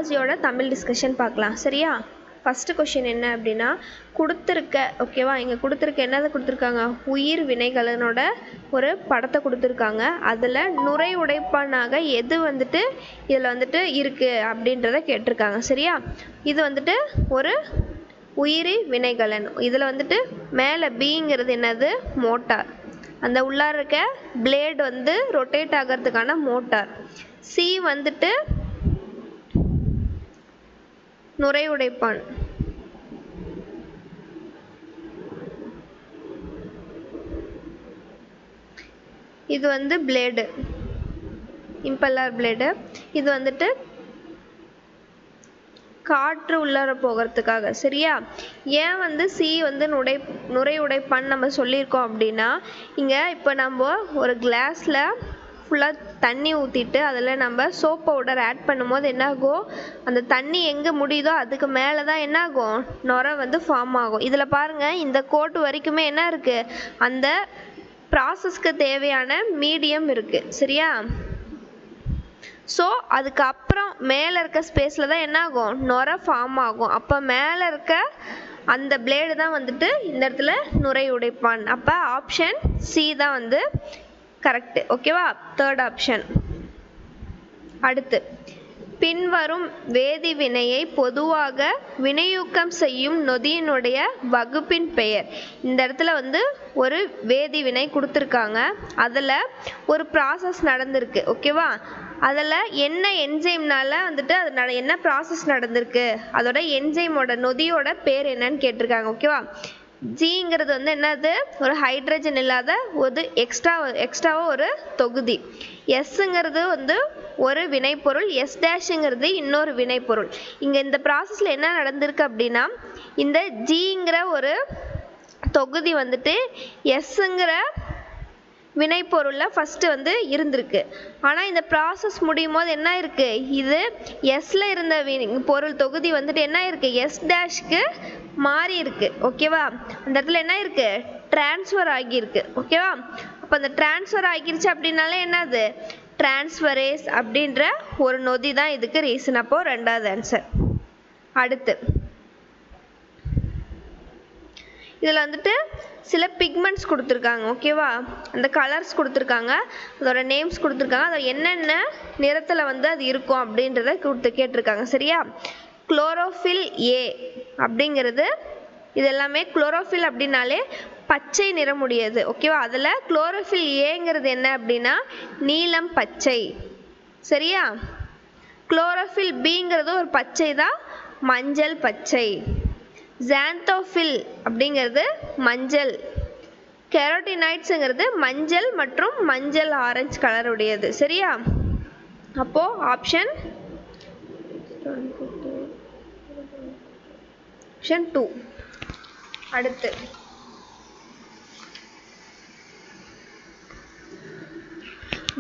ஜுவாலஜியோட Tamil discussion பார்க்கலாம். சரியா? First question என்ன அப்படின்னா, கொடுத்துருக்க ஓகேவா, இங்கே கொடுத்துருக்க என்னதை கொடுத்துருக்காங்க, உயிர் வினைகளனோட ஒரு படத்தை கொடுத்துருக்காங்க. அதில் நுரை உடைப்பானாக எது வந்துட்டு இதில் வந்துட்டு இருக்குது அப்படின்றத கேட்டிருக்காங்க. சரியா? இது வந்துட்டு ஒரு உயிரி வினைகளன். இதில் வந்துட்டு மேலே பிங்கிறது என்னது, மோட்டார். அந்த உள்ளார இருக்க பிளேடு வந்து ரொட்டேட் ஆகிறதுக்கான மோட்டார். சி வந்துட்டு நுரை உடைப்பான். இது வந்து பிளேடு, இம்பல்லர் பிளேடு. இது வந்துட்டு காற்று உள்ளார போகிறதுக்காக. சரியா? ஏன் வந்து சி வந்து நுரை உடைப்பான்னு நம்ம சொல்லியிருக்கோம் அப்படின்னா, இங்கே இப்போ நம்ம ஒரு கிளாஸில் ஃபுல்லாக தண்ணி ஊற்றிட்டு அதில் நம்ம சோப் பவுடர் ஆட் பண்ணும்போது என்னாகும், அந்த தண்ணி எங்கே முடியுதோ அதுக்கு மேலே தான் என்னாகும், நுரை வந்து ஃபார்ம் ஆகும். இதில் பாருங்கள், இந்த கோட்டு வரைக்குமே என்ன இருக்குது, அந்த ப்ராசஸ்க்கு தேவையான மீடியம் இருக்குது. சரியா? ஸோ அதுக்கப்புறம் மேலே இருக்க ஸ்பேஸில் தான் என்ன ஆகும், நுரை ஃபார்ம் ஆகும். அப்போ மேலே இருக்க அந்த பிளேடு தான் வந்துட்டு இந்த இடத்துல நுரை உடைப்பான். அப்போ ஆப்ஷன் சி தான் வந்து கரெக்டு. ஓகேவா? Third option. அடுத்து, பின்வரும் வேதி வினையை பொதுவாக வினையூக்கம் செய்யும் நொதியினுடைய வகுப்பின் பெயர். இந்த இடத்துல வந்து ஒரு வேதி வினை கொடுத்துருக்காங்க, அதில் ஒரு ப்ராசஸ் நடந்திருக்கு. ஓகேவா? அதில் என்ன என்சைம்னால வந்துட்டு அது என்ன ப்ராசஸ் நடந்திருக்கு, அதோட என்சைமோட நொதியோட பேர் என்னன்னு கேட்டிருக்காங்க. ஓகேவா? ஜிங்கிறது வந்து என்னது, ஒரு ஹைட்ரஜன் இல்லாத ஒரு எக்ஸ்ட்ராவாக ஒரு தொகுதி. எஸ்ங்கிறது வந்து ஒரு வினைப்பொருள், எஸ் டேஷுங்கிறது இன்னொரு வினைப்பொருள். இங்கே இந்த ப்ராசஸில் என்ன நடந்திருக்கு அப்படின்னா, இந்த ஜிங்கிற ஒரு தொகுதி வந்துட்டு எஸ்ங்கிற வினைப்பொருளில் ஃபஸ்ட்டு வந்து இருந்திருக்கு. ஆனால் இந்த ப்ராசஸ் முடியும் போது என்ன இருக்குது, இது எஸ்ல இருந்த பொருள் தொகுதி வந்துட்டு என்ன இருக்குது, எஸ் டேஷ்க்கு மாறி இருக்கு. ஓகேவா? அந்த இடத்துல என்ன இருக்கு, டிரான்ஸ்ஃபர் ஆகியிருக்கு. ஓகேவா? அப்போ அந்த டிரான்ஸ்ஃபர் ஆகிருச்சு அப்படின்னாலே என்னது, டிரான்ஸ்ஃபரேஸ் அப்படின்ற ஒரு நொதி தான் இதுக்கு ரீசன். அப்போ ரெண்டாவது ஆன்சர். அடுத்து, இதில் வந்துட்டு சில பிக்மெண்ட்ஸ் கொடுத்துருக்காங்க. ஓகேவா? அந்த கலர்ஸ் கொடுத்துருக்காங்க, அதோட நேம்ஸ் கொடுத்துருக்காங்க, அதோட என்னென்ன நிறத்தில் வந்து அது இருக்கும் அப்படின்றத கேட்டிருக்காங்க. சரியா? குளோரோஃபில் ஏ அப்படிங்கிறது, இது எல்லாமே குளோரோஃபில் அப்படின்னாலே பச்சை நிறமுடையது. ஓகேவா? அதில் குளோரோஃபில் ஏங்கிறது என்ன அப்படின்னா நீலம் பச்சை. சரியா? குளோரோஃபில் பிங்கிறது ஒரு பச்சை தான், மஞ்சள் பச்சை. ஜாந்தோஃபில் அப்படிங்கிறது மஞ்சள். கெரோட்டினாய்ட்ஸுங்கிறது மஞ்சள் மற்றும் மஞ்சள் ஆரஞ்சு கலருடையது. சரியா? அப்போ ஆப்ஷன் 2. அடுத்து,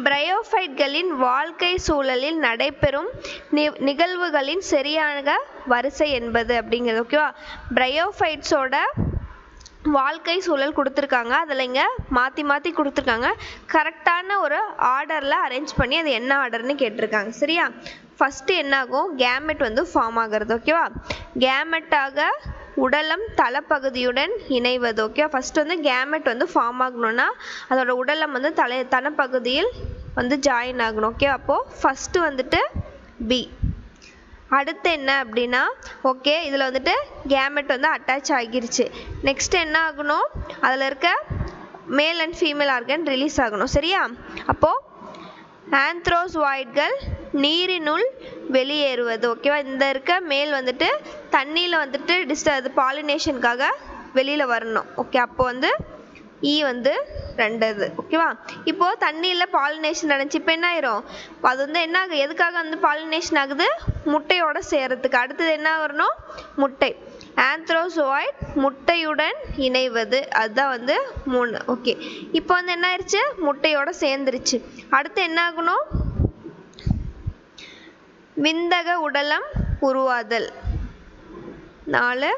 பிரையோஃபைட்களின் வாழ்க்கை சூழலில் நடைபெறும் நிகழ்வுகளின் சரியான வரிசை என்பது அப்படிங்கிறது. ஓகேவா? பிரையோஃபைட்ஸோட வாழ்க்கை சூழல் கொடுத்துருக்காங்க, அதில் இங்கே மாற்றி கொடுத்துருக்காங்க. கரெக்டான ஒரு ஆர்டரில் அரேஞ்ச் பண்ணி அது என்ன ஆர்டர்னு கேட்டிருக்காங்க. சரியா? ஃபஸ்ட்டு என்னாகும், கேமெட் வந்து ஃபார்ம் ஆகிறது. ஓகேவா? கேமெட்டாக உடலம் தலைப்பகுதியுடன் இணைவது. ஓகே, ஃபஸ்ட்டு வந்து கேமெட் வந்து ஃபார்ம் ஆகணும்னா அதோட உடலம் வந்து தனப்பகுதியில் வந்து ஜாயின் ஆகணும். ஓகே, அப்போது ஃபஸ்ட்டு வந்துட்டு பி. அடுத்து என்ன அப்படின்னா, ஓகே இதில் வந்துட்டு கேமெட் வந்து அட்டாச் ஆகிருச்சு. நெக்ஸ்ட் என்ன ஆகணும், அதில் இருக்க male and female organ release ஆகணும். சரியா? அப்போது ஆந்த்ரோஸ்வாய்ட்கள் நீரினுள் வெளியேறுவது. ஓகேவா? இந்த இருக்க மேல் வந்துட்டு தண்ணியில் வந்துட்டு அது பாலினேஷனுக்காக வெளியில் வரணும். ஓகே, அப்போ வந்து ஈ வந்து 2. ஓகேவா? இப்போது தண்ணியில் பாலினேஷன் நடந்துச்சு. இப்போ என்ன ஆயிரும், அது வந்து என்ன ஆகுது, எதுக்காக வந்து பாலினேஷன் ஆகுது, முட்டையோட சேரத்துக்கு. அடுத்தது என்ன வரணும், முட்டை. ஆந்த்ரோசோய்ட் முட்டையுடன் இணைவது, அதுதான் வந்து 3. ஓகே, இப்போ வந்து என்ன ஆயிடுச்சு, முட்டையோட சேர்ந்துருச்சு. அடுத்து என்ன ஆகணும், விந்தக உடலம் உருவாதல் 4.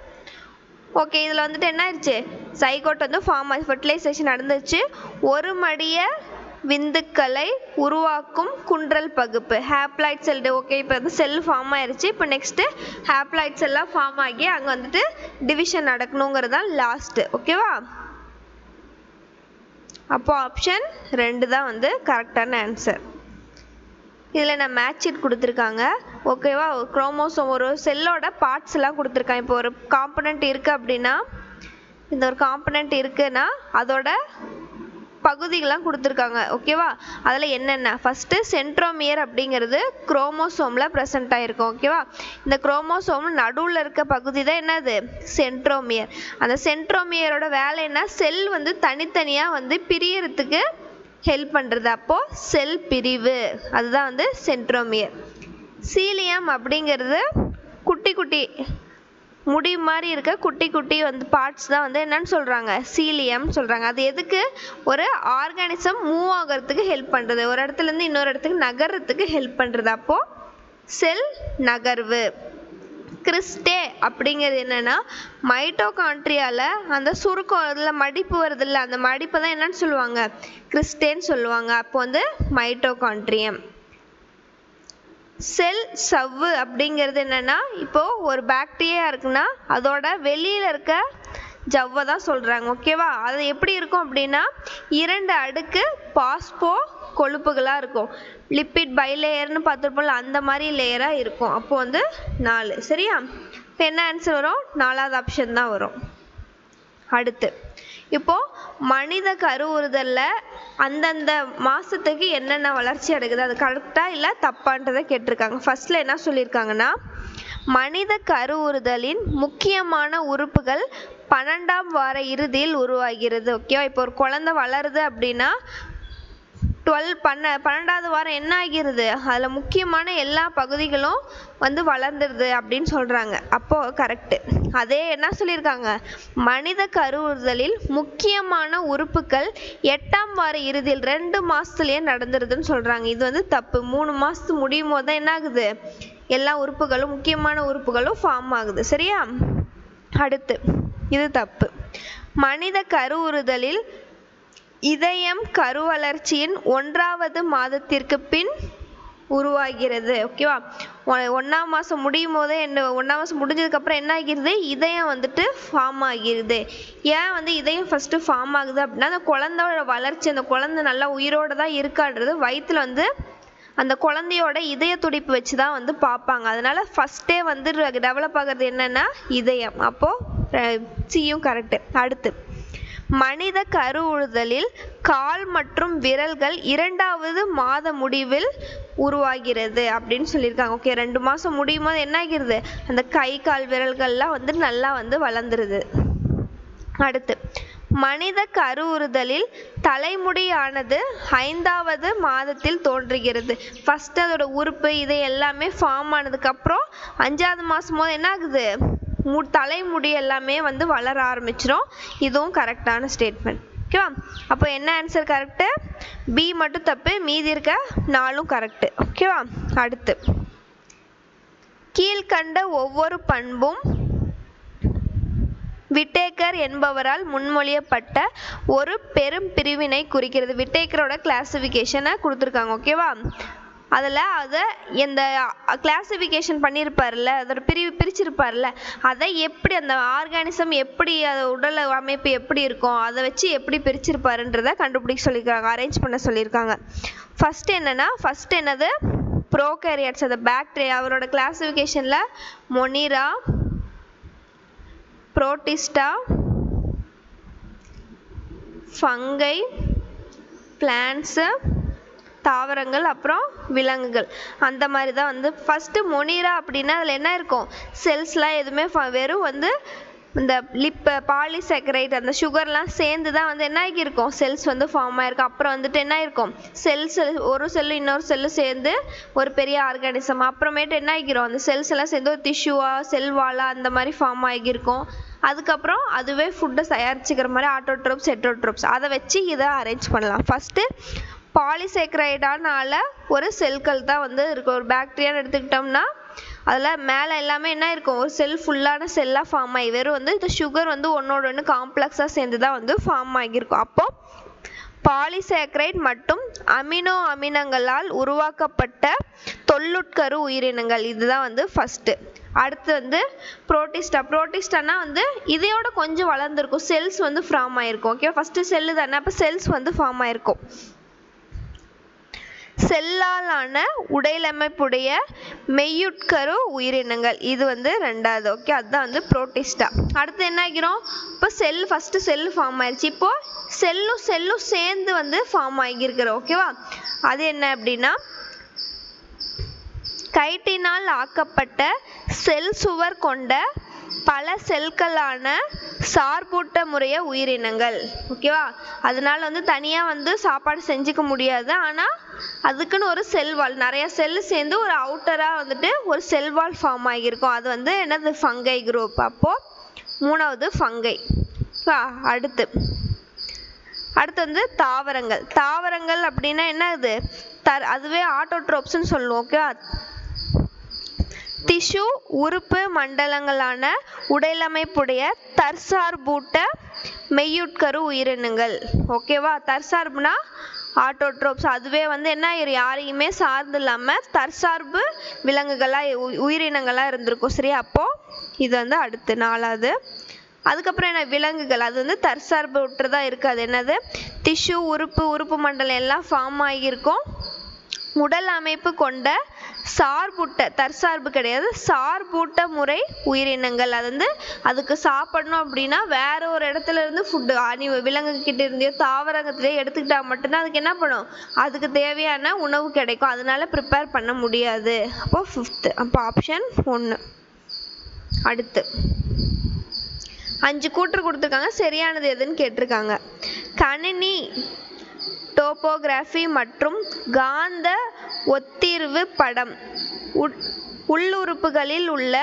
ஓகே, இதில் வந்துட்டு என்ன ஆயிடுச்சு, சைகோட் வந்து ஃபார்ம் ஆகி ஃபெர்டிலைசேஷன் நடந்துச்சு. ஒரு மடிய விந்துக்களை உருவாக்கும் குன்றல் பகுப்பு. ஹேப்ளாய்ட் செல். ஓகே, இப்போ வந்து செல் ஃபார்ம் ஆயிருச்சு. இப்போ நெக்ஸ்ட் ஹேப்ளாய்ட் செல்லாம் ஃபார்ம் ஆகி அங்கே வந்துட்டு டிவிஷன் நடக்கணுங்கிறது தான் லாஸ்ட். ஓகேவா? அப்போ ஆப்ஷன் 2 தான் வந்து கரெக்டான ஆன்சர். இதில் நான் மேட்ச் ஷீட் கொடுத்துருக்காங்க. ஓகேவா? குரோமோசோம் ஒரு செல்லோட பார்ட்ஸ் எல்லாம் கொடுத்துருக்காங்க. இப்போ ஒரு காம்பனண்ட் இருக்குது அப்படின்னா, இந்த ஒரு காம்பனண்ட் இருக்குன்னா அதோட பகுதிகள்லாம் கொடுத்துருக்காங்க. ஓகேவா? அதில் என்னென்ன, ஃபஸ்ட்டு சென்ட்ரோமியர் அப்படிங்கிறது குரோமோசோமில் ப்ரெசென்ட் ஆகிருக்கும். ஓகேவா? இந்த குரோமோசோம் நடுவில் இருக்க பகுதி தான் என்னது, சென்ட்ரோமியர். அந்த சென்ட்ரோமியரோட வேலை என்ன, செல் வந்து தனித்தனியாக வந்து பிரியறதுக்கு ஹெல்ப் பண்ணுறது. அப்போது செல் பிரிவு, அதுதான் வந்து சென்ட்ரோமியர். சீலியம் அப்படிங்கிறது குட்டி குட்டி முடி மாதிரி இருக்க குட்டி குட்டி வந்து பார்ட்ஸ் தான் வந்து என்னன்னு சொல்கிறாங்க, சீலியம் சொல்கிறாங்க. அது எதுக்கு, ஒரு ஆர்கானிசம் மூவ் ஆகிறதுக்கு ஹெல்ப் பண்ணுறது, ஒரு இடத்துலேருந்து இன்னொரு இடத்துக்கு நகர்றதுக்கு ஹெல்ப் பண்ணுறது. அப்போது செல் நகர்வு. கிறிஸ்டே அப்படிங்கிறது என்னென்னா, மைட்டோகாண்ட்ரியாவில் அந்த சுருக்கம் அதில் மடிப்பு வருது இல்லை, அந்த மடிப்பை தான் என்னன்னு சொல்லுவாங்க, கிறிஸ்டேன்னு சொல்லுவாங்க. அப்போ வந்து மைட்டோகாண்ட்ரியம். செல் சவ்வு அப்படிங்கிறது என்னென்னா, இப்போது ஒரு பாக்டீரியா இருக்குன்னா அதோட வெளியில் இருக்க ஜவ்வை தான் சொல்கிறாங்க. ஓகேவா? அது எப்படி இருக்கும் அப்படின்னா, 2 அடுக்கு பாஸ்போ கொழுப்புகளாக இருக்கும். லிப்பிட் பைலேயர்னு பார்த்துருப்போம்ல, அந்த மாதிரி லேயராக இருக்கும். அப்போ வந்து 4. சரியா? இப்போ என்ன ஆன்சர் வரும், 4வது ஆப்ஷன் தான் வரும். அடுத்து இப்போது மனித கருவுறுதலில் அந்தந்த மாதத்துக்கு என்னென்ன வளர்ச்சி அடைக்குது, அது கரெக்டாக இல்லை தப்பான்றதை கேட்டிருக்காங்க. ஃபர்ஸ்டில் என்ன சொல்லியிருக்காங்கன்னா, மனித கருவுறுதலின் முக்கியமான உறுப்புகள் 12ஆம் வார இறுதியில் உருவாகிறது. ஓகேவா? இப்போ ஒரு குழந்தை வளருது அப்படின்னா 12வது வாரம் என்ன ஆகிறது, அதில் முக்கியமான எல்லா பகுதிகளும் வந்து வளர்ந்துருது அப்படின்னு சொல்கிறாங்க. அப்போது கரெக்டு. அதே என்ன சொல்லியிருக்காங்க, மனித கருவுறுதலில் முக்கியமான உறுப்புகள் 8ஆம் வார இறுதியில் 2 மாதத்துலேயே நடந்துருதுன்னு சொல்கிறாங்க. இது வந்து தப்பு. 3 மாதத்து முடியும் போது தான் என்ன ஆகுது, எல்லா உறுப்புகளும் முக்கியமான உறுப்புகளும் ஃபார்ம் ஆகுது. சரியா? அடுத்து இது தப்பு. மனித கருவுறுதலில் இதயம் கருவளர்ச்சியின் 1வது மாதத்திற்கு பின் உருவாகிறது. ஓகேவா? 1ஆம் மாதம் முடியும் போதே 1ஆம் மாதம் முடிஞ்சதுக்கப்புறம் என்ன ஆகிறது, இதயம் வந்துட்டு ஃபார்ம் ஆகிறது. ஏன் வந்து இதயம் ஃபஸ்ட்டு ஃபார்ம் ஆகுது அப்படின்னா, அந்த குழந்தையோட வளர்ச்சி, அந்த குழந்தை நல்லா உயிரோடு தான் இருக்கான்றது வயிற்றில் வந்து அந்த குழந்தையோட இதய துடிப்பு வச்சு தான் வந்து பார்ப்பாங்க. அதனால் ஃபஸ்ட்டே வந்து டெவலப் ஆகிறது என்னென்னா இதயம். அப்போது சியும் கரெக்டு. அடுத்து மனித கருவுறுதலில் கால் மற்றும் விரல்கள் 2வது மாத முடிவில் உருவாகிறது அப்படின்னு சொல்லியிருக்காங்க. ஓகே, 2 மாதம் முடியும் போது என்ன ஆகிறது, அந்த கை கால் விரல்கள்லாம் வந்து நல்லா வந்து வளர்ந்துருது. அடுத்து மனித கருவுறுதலில் தலைமுடியானது 5வது மாதத்தில் தோன்றுகிறது. ஃபஸ்ட்டு அதோட உறுப்பு இது எல்லாமே ஃபார்ம் ஆனதுக்கப்புறம் 5வது மாதம் போது என்ன ஆகுது, தலைமுடி எல்லாமே வந்து வளர ஆரம்பிச்சிடும். இதுவும் கரெக்டான ஸ்டேட்மெண்ட். ஓகேவா? அப்போ என்ன ஆன்சர் கரெக்டு, பி மட்டும் தப்பு, மீதி இருக்க 4ம் கரெக்டு. ஓகேவா? அடுத்து கீழ்கண்ட ஒவ்வொரு பண்பும் விட்டேக்கர் என்பவரால் முன்மொழியப்பட்ட ஒரு பெரும் பிரிவினை குறிக்கிறது. விட்டேக்கரோட கிளாசிஃபிகேஷனை கொடுத்துருக்காங்க. ஓகேவா? அதில் அதை இந்த கிளாசிஃபிகேஷன் பண்ணியிருப்பார்ல, அதோட பிரிச்சிருப்பார்ல, அதை எப்படி அந்த ஆர்கானிசம் எப்படி அது உடல் அமைப்பு எப்படி இருக்கும் அதை வச்சு எப்படி பிரிச்சிருப்பாருன்றதை கண்டுபிடிக்க சொல்லியிருக்காங்க, அரேஞ்ச் பண்ண சொல்லியிருக்காங்க. ஃபஸ்ட்டு என்னது, ப்ரோகேரியாட்ஸ், அந்த பாக்டீரியா. அவரோட கிளாசிஃபிகேஷனில் மொனிரா, புரோட்டிஸ்டா, ஃபங்கை, பிளான்ட்ஸு, தாவரங்கள், அப்புறம் விலங்குகள், அந்த மாதிரி தான் வந்து ஃபஸ்ட்டு மொனிரா அப்படின்னா அதில் என்ன இருக்கும், செல்ஸ்லாம் எதுவுமே வெறும் வந்து இந்த பாலிசாக்கரைட் அந்த சுகர்லாம் சேர்ந்து தான் வந்து என்ன ஆகியிருக்கும், செல்ஸ் வந்து ஃபார்ம் ஆகிருக்கும். அப்புறம் வந்துட்டு என்ன ஆகிருக்கும், ஒரு செல்லு இன்னொரு செல்லு சேர்ந்து ஒரு பெரிய ஆர்கானிசம். அப்புறமேட்டு என்ன ஆகிரும், அந்த செல்ஸ் எல்லாம் சேர்ந்து ஒரு டிஷ்யூவாக செல்வாலா அந்த மாதிரி ஃபார்ம் ஆகியிருக்கும். அதுக்கப்புறம் அதுவே ஃபுட்டை தயாரிச்சுக்கிற மாதிரி ஆட்டோட்ரோப்ஸ் ஹெட்ரோட்ரோப்ஸ், அதை வச்சு இதை அரேஞ்ச் பண்ணலாம். ஃபஸ்ட்டு பாலிசாக்கரைடானால ஒரு செல்கள் தான் வந்து இருக்கும். ஒரு பாக்டீரியான்னு எடுத்துக்கிட்டோம்னா அதில் மேலே எல்லாமே என்ன இருக்கும், ஒரு செல் ஃபுல்லான செல்லாக ஃபார்ம் ஆகி வெறும் வந்து இந்த சுகர் வந்து ஒன்னோட ஒன்று காம்ப்ளெக்ஸாக சேர்ந்து தான் வந்து ஃபார்ம் ஆகியிருக்கும். அப்போது பாலிசாக்கரைட் மற்றும் அமினோ அமிலங்களால் உருவாக்கப்பட்ட தொல்லுட்கரு உயிரினங்கள். இதுதான் வந்து ஃபர்ஸ்ட். அடுத்து வந்து புரோட்டிஸ்டா. புரோட்டிஸ்டானா வந்து இதையோட கொஞ்சம் வளர்ந்துருக்கும், செல்ஸ் வந்து ஃபார்ம் ஆயிருக்கும். ஓகே, ஃபர்ஸ்ட் செல்லு தானே, அப்போ செல்ஸ் வந்து ஃபார்ம் ஆயிருக்கும். செல்லாலான உடலமைப்புடைய மெய்யுட்கரு உயிரினங்கள், இது வந்து ரெண்டாவது. ஓகே, அதுதான் வந்து புரோட்டிஸ்டா. அடுத்து என்ன ஆகிறோம், இப்போ செல் ஃபர்ஸ்ட் செல் ஃபார்ம் ஆயிடுச்சு, இப்போ செல்லும் சேர்ந்து வந்து ஃபார்ம் ஆகியிருக்கிறோம். ஓகேவா, அது என்ன அப்படின்னா கைட்டினால் ஆக்கப்பட்ட செல் சுவர் கொண்ட பல செல்களான சார்பூட்ட முறைய உயிரினங்கள். ஓகேவா, அதனால வந்து தனியாக வந்து சாப்பாடு செஞ்சுக்க முடியாது, ஆனால் அதுக்குன்னு ஒரு செல் வால், நிறைய செல் சேர்ந்து ஒரு அவுட்டராக வந்துட்டு ஒரு செல் வால் ஃபார்ம் ஆகியிருக்கும். அது வந்து என்னது, ஃபங்கை குரூப். அப்போது மூணாவது ஃபங்கை. அடுத்து வந்து தாவரங்கள். தாவரங்கள் அப்படின்னா என்னது, அதுவே ஆட்டோட்ரோப்ஸ்ன்னு சொல்லுவோம். ஓகேவா, டிஷ்யூ உறுப்பு மண்டலங்களான உடலமைப்புடைய தற்சார்பூட்ட மெய்யுட்கரு உயிரினங்கள். ஓகேவா, தற்சார்புனா ஆட்டோட்ரோப்ஸ், அதுவே வந்து என்ன யாரையுமே சார்ந்து இல்லாமல் தற்சார்பு விலங்குகளாக உயிரினங்களாக இருந்திருக்கும். சரியா, அப்போ இது வந்து அடுத்து நாலாவது. அதுக்கப்புறம் என்ன, விலங்குகள். அது வந்து தற்சார்பு விட்டுறதா இருக்குது. அது என்னது, டிஷ்யூ உறுப்பு மண்டலம் எல்லாம் ஃபார்ம் ஆகியிருக்கும். உடல் அமைப்பு கொண்ட சார்பூட்ட, தற்சார்பு கிடையாது, சார்பூட்ட முறை உயிரினங்கள். அது வந்து அதுக்கு சாப்பிடணும் அப்படின்னா வேற ஒரு இடத்துல இருந்து ஃபுட்டு விலங்கு கிட்ட இருந்தையோ தாவரங்கத்திலேயோ எடுத்துக்கிட்டா மட்டும்தான் அதுக்கு என்ன பண்ணும், அதுக்கு தேவையான உணவு கிடைக்கும். அதனால ப்ரிப்பேர் பண்ண முடியாது. அப்போ ஃபிஃப்த், அப்போ ஆப்ஷன் 1. அடுத்து 5 கூற்று கொடுத்துருக்காங்க, சரியானது எதுன்னு கேட்டிருக்காங்க. கணினி டோபோகிராஃபி மற்றும் காந்த ஒத்திர்வு படம் உள்ளுறுப்புகளில் உள்ள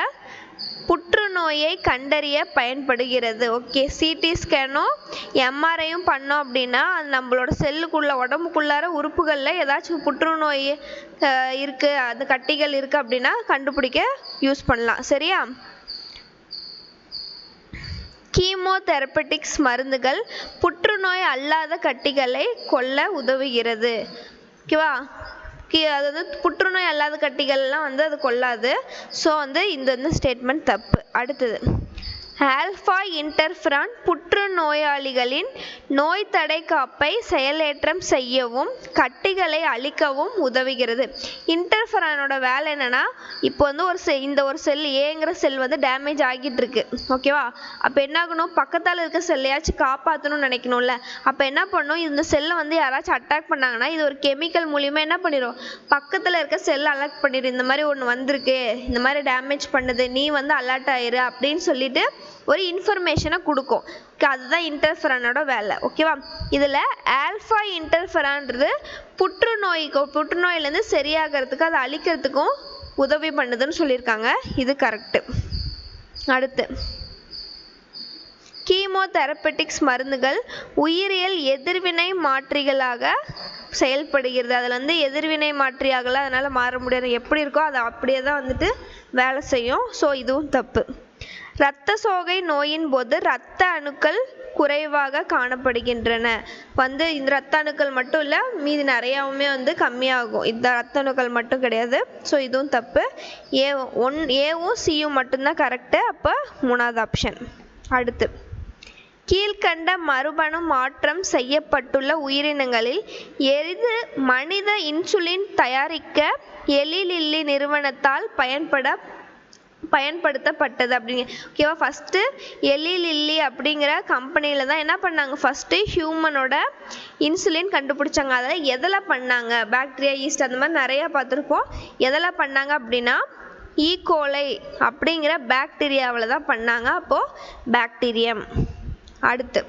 புற்றுநோயை கண்டறிய பயன்படுகிறது. ஓகே, சிடி ஸ்கேனும் எம்ஆர்ஐயும் பண்ணோம் அப்படின்னா அது நம்மளோட செல்லுக்குள்ள உடம்புக்குள்ளார உறுப்புகளில் ஏதாச்சும் புற்றுநோய் இருக்குது, அந்த கட்டிகள் இருக்குது அப்படின்னா கண்டுபிடிக்க யூஸ் பண்ணலாம். சரியா, கீமோதெரபெட்டிக்ஸ் மருந்துகள் புற்றுநோய் அல்லாத கட்டிகளை கொல்ல உதவுகிறது. ஓகேவா, அதாவது புற்றுநோய் அல்லாத கட்டிகள்லாம் வந்து அது கொல்லாது. ஸோ வந்து இந்த ஸ்டேட்மெண்ட் தப்பு. அடுத்தது, ஆல்ஃபா இன்டர்ஃபெரான் புற்றுநோயாளிகளின் நோய் தடை காப்பை செயலேற்றம் செய்யவும் கட்டிகளை அழிக்கவும் உதவுகிறது. இன்டர்ஃபெரானோட வேலை என்னன்னா, இப்போ வந்து இந்த ஒரு செல் ஏங்கிற செல் வந்து டேமேஜ் ஆகிட்டு இருக்கு. ஓகேவா, அப்போ என்ன ஆகணும், பக்கத்தால் இருக்க செல்லையாச்சும் காப்பாற்றணும்னு நினைக்கணும்ல. அப்போ என்ன பண்ணும், இந்த செல்லை வந்து யாராச்சும் அட்டாக் பண்ணாங்கன்னா இது ஒரு கெமிக்கல் மூலியமாக என்ன பண்ணிடும், பக்கத்தில் இருக்க செல்லை அலர்ட் பண்ணிடும். இந்த மாதிரி ஒன்று வந்திருக்கு, இந்த மாதிரி டேமேஜ் பண்ணுது, நீ வந்து அலர்ட் ஆயிரு அப்படின்னு சொல்லிட்டு ஒரு இன்ஃபர்மேஷனை கொடுக்கும். அதுதான் இன்டர்ஃபெரானோட வேலை. ஓகேவா, இதில் ஆல்ஃபா இன்டர்ஃபெரான்றது புற்றுநோயிலேருந்து சரியாகிறதுக்கு அதை அழிக்கிறதுக்கும் உதவி பண்ணுதுன்னு சொல்லியிருக்காங்க. இது கரெக்டு. அடுத்து, கீமோதெரபெட்டிக்ஸ் மருந்துகள் உயிரியல் எதிர்வினை மாற்றிகளாக செயல்படுகிறது. அதில் வந்து எதிர்வினை மாற்றியாகலாம், அதனால் மாற முடியாது, எப்படி இருக்கோ அது அப்படியே தான் வந்துட்டு வேலை செய்யும். ஸோ இதுவும் தப்பு. இரத்த சோகை நோயின் போது இரத்த அணுக்கள் குறைவாக காணப்படுகின்றன. வந்து இந்த இரத்த அணுக்கள் மட்டும் இல்லை, மீதி நிறையாவுமே வந்து கம்மியாகும். இந்த இரத்த அணுக்கள் மட்டும் கிடையாது. ஸோ இதுவும் தப்பு. ஏவும் சியும் மட்டும்தான் கரெக்டு. அப்போ மூணாவது ஆப்ஷன். அடுத்து, கீழ்கண்ட மரபணு மாற்றம் செய்யப்பட்டுள்ள உயிரினங்களில் எது மனித இன்சுலின் தயாரிக்க எலி லில்லி நிறுவனத்தால் பயன்படுத்தப்பட்டது அப்படிங்க. ஓகேவா, ஃபஸ்ட்டு எலி லில்லி அப்படிங்கிற கம்பெனியில் தான் என்ன பண்ணாங்க, ஃபஸ்ட்டு ஹியூமனோட இன்சுலின் கண்டுபிடிச்சாங்க. அதில் எதில் பண்ணாங்க, பாக்டீரியா, ஈஸ்ட் அந்த மாதிரி நிறையா பார்த்துருப்போம். எதில் பண்ணாங்க அப்படின்னா ஈகோலை அப்படிங்கிற பாக்டீரியாவில் தான் பண்ணாங்க. அப்போது பாக்டீரியம். அடுத்து,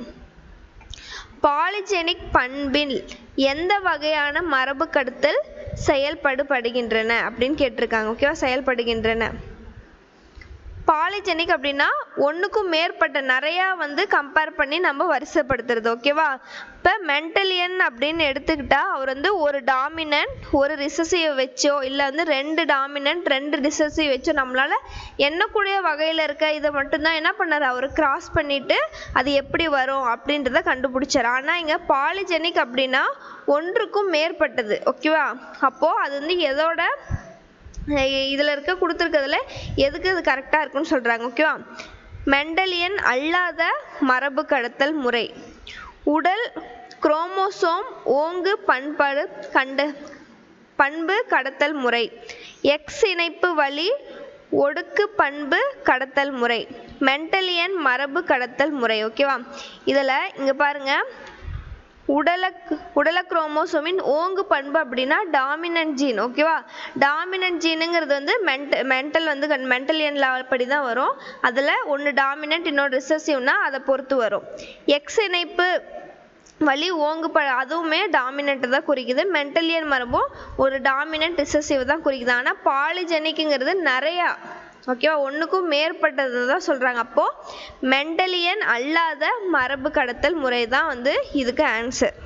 பாலிஜெனிக் பண்பில் எந்த வகையான மரபு கடத்தல் செயல்படுகின்றன அப்படின்னு கேட்டிருக்காங்க. ஓகேவா, செயல்படுகின்றன. பாலிஜெனிக் அப்படின்னா ஒன்றுக்கும் மேற்பட்ட நிறையா வந்து கம்பேர் பண்ணி நம்ம வரிசைப்படுத்துறது. ஓகேவா? இப்போ மெண்டலியன் அப்படின்னு எடுத்துக்கிட்டா அவர் வந்து ஒரு டாமினன்ட் ஒரு ரிசசிவ் வச்சோ இல்லை வந்து 2 டாமினன்ட் 2 ரிசசிவ் வச்சோ நம்மளால எண்ணக்கூடிய வகையில் இருக்க இதை மட்டும்தான் என்ன பண்ணார், அவர் கிராஸ் பண்ணிட்டு அது எப்படி வரும் அப்படின்றத கண்டுபிடிச்சார். ஆனால் இங்கே பாலிஜெனிக் அப்படின்னா ஒன்றுக்கும் மேற்பட்டது. ஓகேவா? அப்போது அது வந்து எதோட இதில் இருக்க கொடுத்துருக்கிறதுல எதுக்கு அது கரெக்டாக இருக்குன்னு சொல்கிறாங்க. ஓகேவா? மெண்டலியன் அல்லாத மரபு கடத்தல் முறை. உடல் குரோமோசோம் ஓங்கு பண்பு கடத்தல் முறை. எக்ஸ் இணைப்பு வழி ஒடுக்கு பண்பு கடத்தல் முறை. மெண்டலியன் மரபு கடத்தல் முறை. ஓகேவா? இதில் இங்கே பாருங்கள், உடல குரோமோசோமின் ஓங்கு பண்பு அப்படின்னா டாமினன்ட் ஜீன். ஓகேவா? டாமினன்ட் ஜீனுங்கிறது வந்து மெண்டலியன் படி தான் வரும். அதில் ஒன்று டாமினன்ட் இன்னொரு ரிசசிவ்னா அதை பொறுத்து வரும். எக்ஸ் இணைப்பு வழி ஓங்கு அதுவுமே டாமினன்ட் தான் குறிக்குது. மெண்டலியன் மரபும் ஒரு டாமினன்ட் ரிசசிவ் தான் குறிக்குது. ஆனால் பாலிஜெனிக்குங்கிறது நிறையா, ஓகேவா, ஒன்றுக்கும் மேற்பட்டது தான் சொல்கிறாங்க. அப்போது மெண்டலியன் அல்லாத மரபு கடத்தல் முறை தான் வந்து இதுக்கு ஆன்சர்.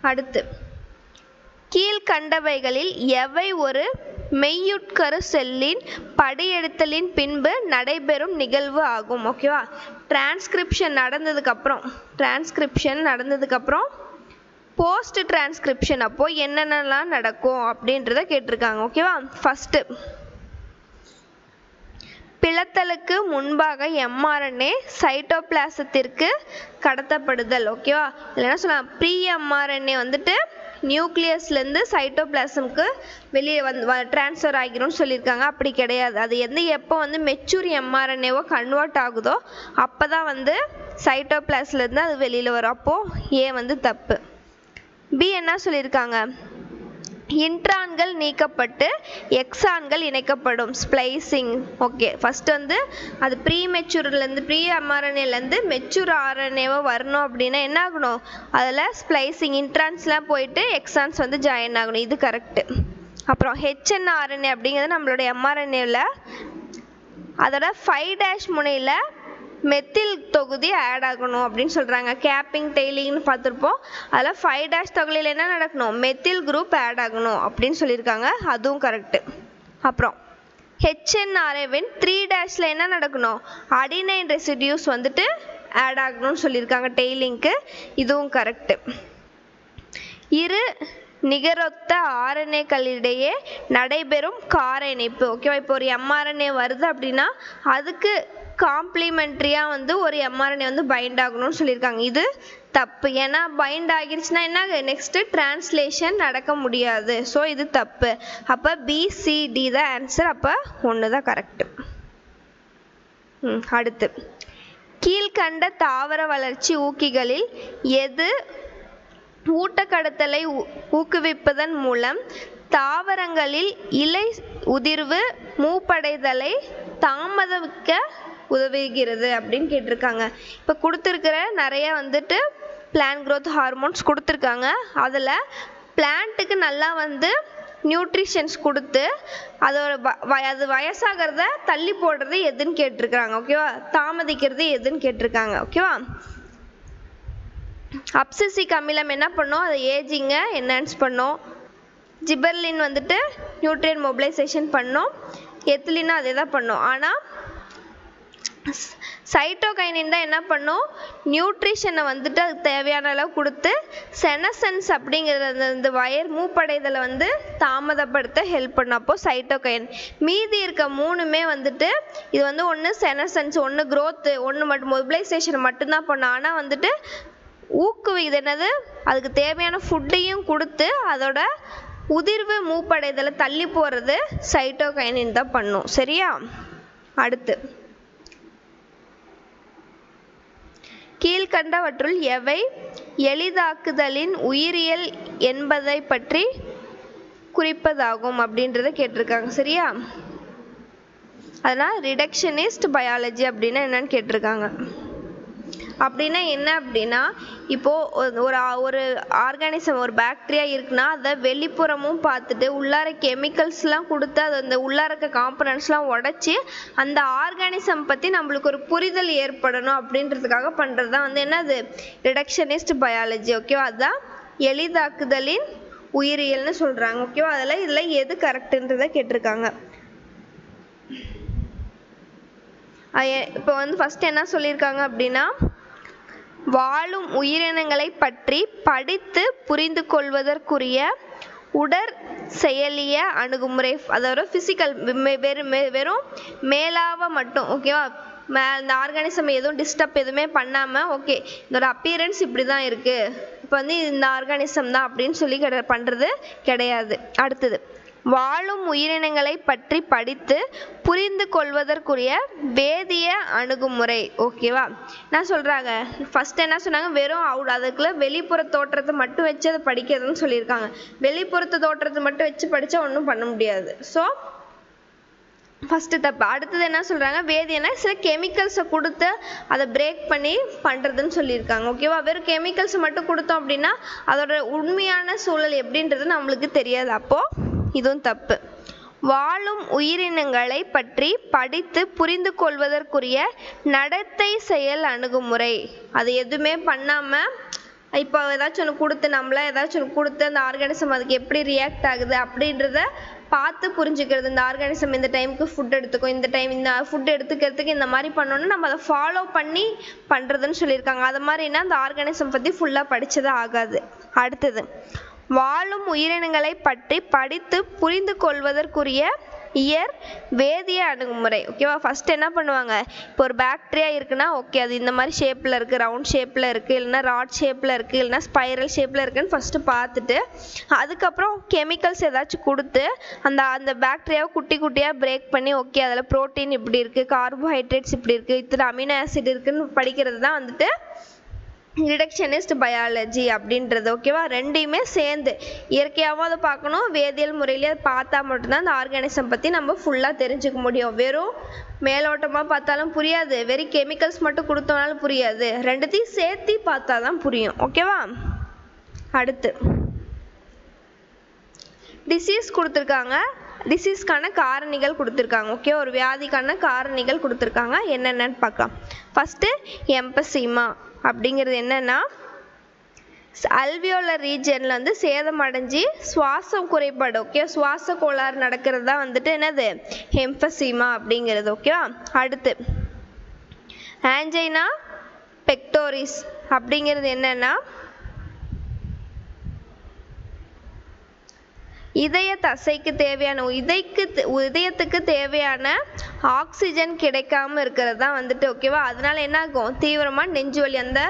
அடுத்து, கீழ்கண்டவைகளில் எவை ஒரு மெய்யுட்கரு செல்லின் படியெடுத்தலின் பின்பு நடைபெறும் நிகழ்வு ஆகும்? ஓகேவா? டிரான்ஸ்கிரிப்ஷன் நடந்ததுக்கப்புறம் போஸ்ட் டிரான்ஸ்கிரிப்ஷன் அப்போது என்னென்னலாம் நடக்கும் அப்படின்றத கேட்டிருக்காங்க. ஓகேவா? ஃபஸ்ட்டு, பிளத்தலுக்கு முன்பாக mRNA சைட்டோபிளாசத்திற்கு கடத்தப்படுதல். ஓகேவா? இல்லைன்னா சொல்லலாம் ப்ரீ mRNA வந்துட்டு நியூக்ளியஸ்லேருந்து சைட்டோபிளாசமுக்கு வெளியே டிரான்ஸ்ஃபர் ஆகிரும்னு சொல்லியிருக்காங்க. அப்படி கிடையாது. அது எப்போ வந்து மெச்சூர் mRNAவோ கன்வெர்ட் ஆகுதோ அப்போ தான் வந்து சைட்டோபிளாஸ்லேருந்து அது வெளியில் வரும். அப்போது ஏ வந்து தப்பு. பி என்ன சொல்லியிருக்காங்க, இன்ட்ரான்கள் நீக்கப்பட்டு எக்ஸான்கள் இணைக்கப்படும், ஸ்ப்ளைசிங். ஓகே, ஃபஸ்ட்டு வந்து அது ப்ரீ mRNAலேருந்து மெச்சூர் ஆர்என்ஏவாக வரணும் அப்படின்னா என்ன ஆகணும், அதில் ஸ்ப்ளைசிங் இன்ட்ரான்ஸ்லாம் போயிட்டு எக்ஸான்ஸ் வந்து ஜாயின் ஆகணும். இது கரெக்டு. அப்புறம் HNRNA அப்படிங்கிறது நம்மளுடைய mRNAவில் அதோட 5' முனையில் மெத்தில் தொகுதி ஆட் ஆகணும் அப்படின்னு சொல்கிறாங்க. கேப்பிங் டெய்லிங்னு பார்த்துருப்போம். அதில் 5' தொகுதியில் என்ன நடக்கணும், மெத்தில் குரூப் ஆட் ஆகணும் அப்படின்னு சொல்லியிருக்காங்க. அதுவும் கரெக்டு. அப்புறம் HNRAவின் 3' என்ன நடக்கணும், அடினைன் ரெசிடியூஸ் வந்துட்டு ஆட் ஆகணும்னு சொல்லியிருக்காங்க டெய்லிங்க்கு. இதுவும் கரெக்டு. இரு நிகரொத்த ஆர்என்ஏக்களிடையே நடைபெறும் கார இணைப்பு. ஓகேவா? இப்போ ஒரு mRNA வருது அப்படின்னா அதுக்கு காம்ப்ளிமெண்ட்ரியாக வந்து ஒரு mRNA வந்து பைண்ட் ஆகணும்னு சொல்லியிருக்காங்க. இது தப்பு. ஏன்னா பைண்ட் ஆகிருச்சுன்னா என்ன, நெக்ஸ்ட்டு டிரான்ஸ்லேஷன் நடக்க முடியாது. ஸோ இது தப்பு. அப்போ BCD தான் ஆன்சர். அப்போ 1 தான் கரெக்டு. அடுத்து, கீழ்கண்ட தாவர வளர்ச்சி ஊக்கிகளில் எது ஊட்டக்கடத்தலை ஊக்குவிப்பதன் மூலம் தாவரங்களில் இலை உதிர்வு மூப்படைதலை தாமதிக்க உதவுகிறது அப்படின்னு கேட்டிருக்காங்க. இப்போ கொடுத்துருக்கிற நிறைய வந்துட்டு பிளான்ட் க்ரோத் ஹார்மோன்ஸ் கொடுத்துருக்காங்க. அதில் பிளான்ட்டுக்கு நல்லா வந்து நியூட்ரிஷன்ஸ் கொடுத்து அது வயசாகிறத தள்ளி போடுறது எதுன்னு கேட்டிருக்காங்க. ஓகேவா? தாமதிக்கிறது எதுன்னு கேட்டிருக்காங்க. ஓகேவா? அப்சிசிக் அமிலம் என்ன பண்ணோம், அதை ஏஜிங்கை என்ஹான்ஸ் பண்ணோம். ஜிபர்லின் வந்துட்டு நியூட்ரியன் மொபிலைசேஷன் பண்ணோம். எத்திலினும் அதே தான் பண்ணோம். ஆனால் சைட்டோகைனின் தான் என்ன பண்ணும், நியூட்ரிஷனை வந்துட்டு அதுக்கு தேவையான அளவு கொடுத்து செனசன்ஸ் அப்படிங்கிறது இந்த வயர் மூப்படைதலை வந்து தாமதப்படுத்த ஹெல்ப் பண்ணும். அப்போது சைட்டோகைன். மீதி இருக்க 3மே வந்துட்டு இது வந்து ஒன்று செனசன்ஸ், ஒன்று க்ரோத்து, ஒன்று மட்டும் மொபிலைசேஷன் மட்டும்தான் பண்ணும். ஆனால் வந்துட்டு ஊக்குவிது என்னது, அதுக்கு தேவையான ஃபுட்டையும் கொடுத்து அதோட உதிர்வு மூப்படைதலை தள்ளி போகிறது சைட்டோகைனின் தான் பண்ணும். சரியா? அடுத்து, கீழ்கண்டவற்றுள் எவை எளிதாக்குதலின் உயிரியல் என்பதை பற்றி குறிப்பதாகும் அப்படின்றத கேட்டிருக்காங்க. சரியா? அதனால் ரிடக்ஷனிஸ்ட் பயாலஜி அப்படின்னா என்னன்னு கேட்டிருக்காங்க. அப்படின்னா என்ன அப்படின்னா இப்போது ஒரு ஆர்கானிசம் ஒரு பாக்டீரியா இருக்குன்னா அதை வெளிப்புறமும் பார்த்துட்டு உள்ளார கெமிக்கல்ஸ்லாம் கொடுத்து அது அந்த உள்ளார இருக்க காம்பனன்ட்ஸ்லாம் உடச்சி அந்த ஆர்கானிசம் பற்றி நம்மளுக்கு ஒரு புரிதல் ஏற்படணும் அப்படின்றதுக்காக பண்ணுறது தான் வந்து என்னது ரிடக்ஷனிஸ்ட் பயாலஜி. ஓகேவா? அதுதான் எளிதாக்குதலின் உயிரியல்னு சொல்கிறாங்க. ஓகேவா? இதில் எது கரெக்டுன்றதை கேட்டிருக்காங்க. இப்போ வந்து ஃபர்ஸ்ட் என்ன சொல்லியிருக்காங்க அப்படின்னா வாழும் உயிரினங்களை பற்றி படித்து புரிந்து கொள்வதற்குரிய உடற் செயலிய அணுகுமுறை, அதாவது ஃபிசிக்கல் வெறும் மேலாவ மட்டும். ஓகேவா? இந்த ஆர்கானிசம் எதுவும் டிஸ்டர்ப் எதுவுமே பண்ணாமல் ஓகே இதோட அப்பியரன்ஸ் இப்படி தான் இருக்குது, இப்போ வந்து இந்த ஆர்கானிசம் தான் அப்படின்னு சொல்லி பண்ணுறது கிடையாது. அடுத்தது வாழும் உயிரினங்களை பற்றி படித்து புரிந்து கொள்வதற்குரிய வேதிய அணுகுமுறை. ஓகேவா? என்ன சொல்கிறாங்க ஃபஸ்ட்டு என்ன சொன்னாங்க வெறும் அதுக்குள்ள வெளிப்புற தோற்றத்தை மட்டும் வச்சு அதை படிக்கிறதுன்னு சொல்லியிருக்காங்க. வெளிப்புறத்து தோற்றத்தை மட்டும் வச்சு படித்தா ஒன்றும் பண்ண முடியாது. ஸோ ஃபஸ்ட்டு தப்பு. அடுத்தது என்ன சொல்கிறாங்க வேதியனா சில கெமிக்கல்ஸை கொடுத்து அதை பிரேக் பண்ணி பண்ணுறதுன்னு சொல்லியிருக்காங்க. ஓகேவா? வெறும் கெமிக்கல்ஸை மட்டும் கொடுத்தோம் அப்படின்னா அதோட உண்மையான சூழல் எப்படின்றது நம்மளுக்கு தெரியாது. அப்போது இதுவும் தப்பு. வாழும் உயிரினங்களை பற்றி படித்து புரிந்து கொள்வதற்குரிய நடத்தை செயல் அணுகுமுறை, அது எதுவுமே பண்ணாமல் இப்போ ஏதாச்சும் ஒன்று கொடுத்து நம்மள ஏதாச்சும் ஒன்று கொடுத்து அந்த ஆர்கானிசம் அதுக்கு எப்படி ரியாக்ட் ஆகுது அப்படின்றத பார்த்து புரிஞ்சுக்கிறது. இந்த ஆர்கானிசம் இந்த டைமுக்கு ஃபுட் எடுத்துக்கும், இந்த டைம் இந்த ஃபுட் எடுத்துக்கிறதுக்கு இந்த மாதிரி பண்ணோன்னா நம்ம அதை ஃபாலோ பண்ணி பண்ணுறதுன்னு சொல்லியிருக்காங்க. அது மாதிரினா அந்த ஆர்கானிசம் பற்றி ஃபுல்லாக படித்தது ஆகாது. அடுத்தது வாழும் உயிரினங்களை பற்றி படித்து புரிந்து கொள்வதற்குரிய வேதிய அணுகுமுறை. ஓகேவா? ஃபர்ஸ்ட் என்ன பண்ணுவாங்க இப்போ ஒரு பாக்டீரியா இருக்குன்னா ஓகே அது இந்த மாதிரி ஷேப்பில் இருக்குது, ரவுண்ட் ஷேப்பில் இருக்குது, இல்லைன்னா ராட் ஷேப்பில் இருக்குது, இல்லைன்னா ஸ்பைரல் ஷேப்பில் இருக்குன்னு ஃபஸ்ட்டு பார்த்துட்டு அதுக்கப்புறம் கெமிக்கல்ஸ் ஏதாச்சும் கொடுத்து அந்த பாக்டீரியாவை குட்டி குட்டியாக பிரேக் பண்ணி ஓகே அதில் ப்ரோட்டீன் இப்படி இருக்குது, கார்போஹைட்ரேட்ஸ் இப்படி இருக்குது, இத்தனை அமினோ ஆசிட் இருக்குன்னு படிக்கிறது தான் வந்துட்டு ரிடக்ஷனிஸ்ட் பயாலஜி அப்படின்றது. ஓகேவா? ரெண்டையுமே சேர்ந்து இயற்கையாகவும் அதை பார்க்கணும், வேதியியல் முறையிலே அதை பார்த்தா மட்டும்தான் அந்த ஆர்கானிசம் பற்றி நம்ம ஃபுல்லாக தெரிஞ்சுக்க முடியும். வெறும் மேலோட்டமாக பார்த்தாலும் புரியாது, வெறும் கெமிக்கல்ஸ் மட்டும் கொடுத்தோம்னாலும் புரியாது, ரெண்டுத்தையும் சேர்த்து பார்த்தா தான் புரியும். ஓகேவா? அடுத்து டிசீஸ் கொடுத்துருக்காங்க, டிசீஸ்க்கான காரணிகள் கொடுத்துருக்காங்க. ஓகே ஒரு வியாதிக்கான காரணிகள் கொடுத்துருக்காங்க, என்னென்னு பார்க்கலாம். ஃபஸ்ட்டு எம்பசீமா அப்படிங்கிறது என்னன்னா அல்வியோலர் ரீஜனில் வந்து சேதமடைஞ்சு சுவாசம் குறைபாடு, ஓகே சுவாச கோளாறு நடக்கிறது தான் வந்துட்டு என்னது எம்பசீமா அப்படிங்கிறது. ஓகேவா? அடுத்து ஆஞ்சைனா பெக்டோரிஸ் அப்படிங்கிறது என்னன்னா இதய தசைக்கு தேவையான இதயத்துக்கு தேவையான ஆக்சிஜன் கிடைக்காம இருக்கிறது தான் வந்துட்டு. ஓகேவா? அதனால என்ன ஆகும் தீவிரமாக நெஞ்சு வலி, அந்த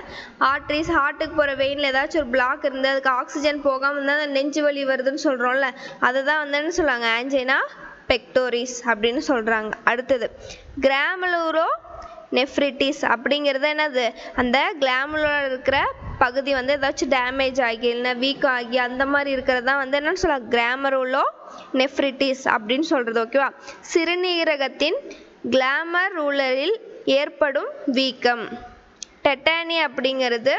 ஆர்ட்ரிஸ் ஹார்ட்டுக்கு போகிற வெயினில் ஏதாச்சும் ஒரு பிளாக் இருந்து அதுக்கு ஆக்சிஜன் போகாமல் இருந்தால் அந்த நெஞ்சு வலி வருதுன்னு சொல்கிறோம்ல, அதை தான் வந்து என்ன சொல்லுவாங்க ஆஞ்சைனா பெக்டோரிஸ் அப்படின்னு சொல்கிறாங்க. அடுத்தது கிராமலூரோ நெஃப்ரிட்டிஸ் அப்படிங்கிறது என்னது அந்த கிளாமுலர் இருக்கிற பகுதி வந்து ஏதாச்சும் டேமேஜ் ஆகி இல்லைன்னா வீக் ஆகி அந்த மாதிரி இருக்கிறது தான் வந்து என்னன்னு சொல்லலாம் கிளாமருலோ நெஃப்ரிட்டிஸ் அப்படின்னு சொல்கிறது. ஓகேவா? சிறுநீரகத்தின் கிளாமருலரில் ஏற்படும் வீக்கம். டெட்டானி அப்படிங்கிறது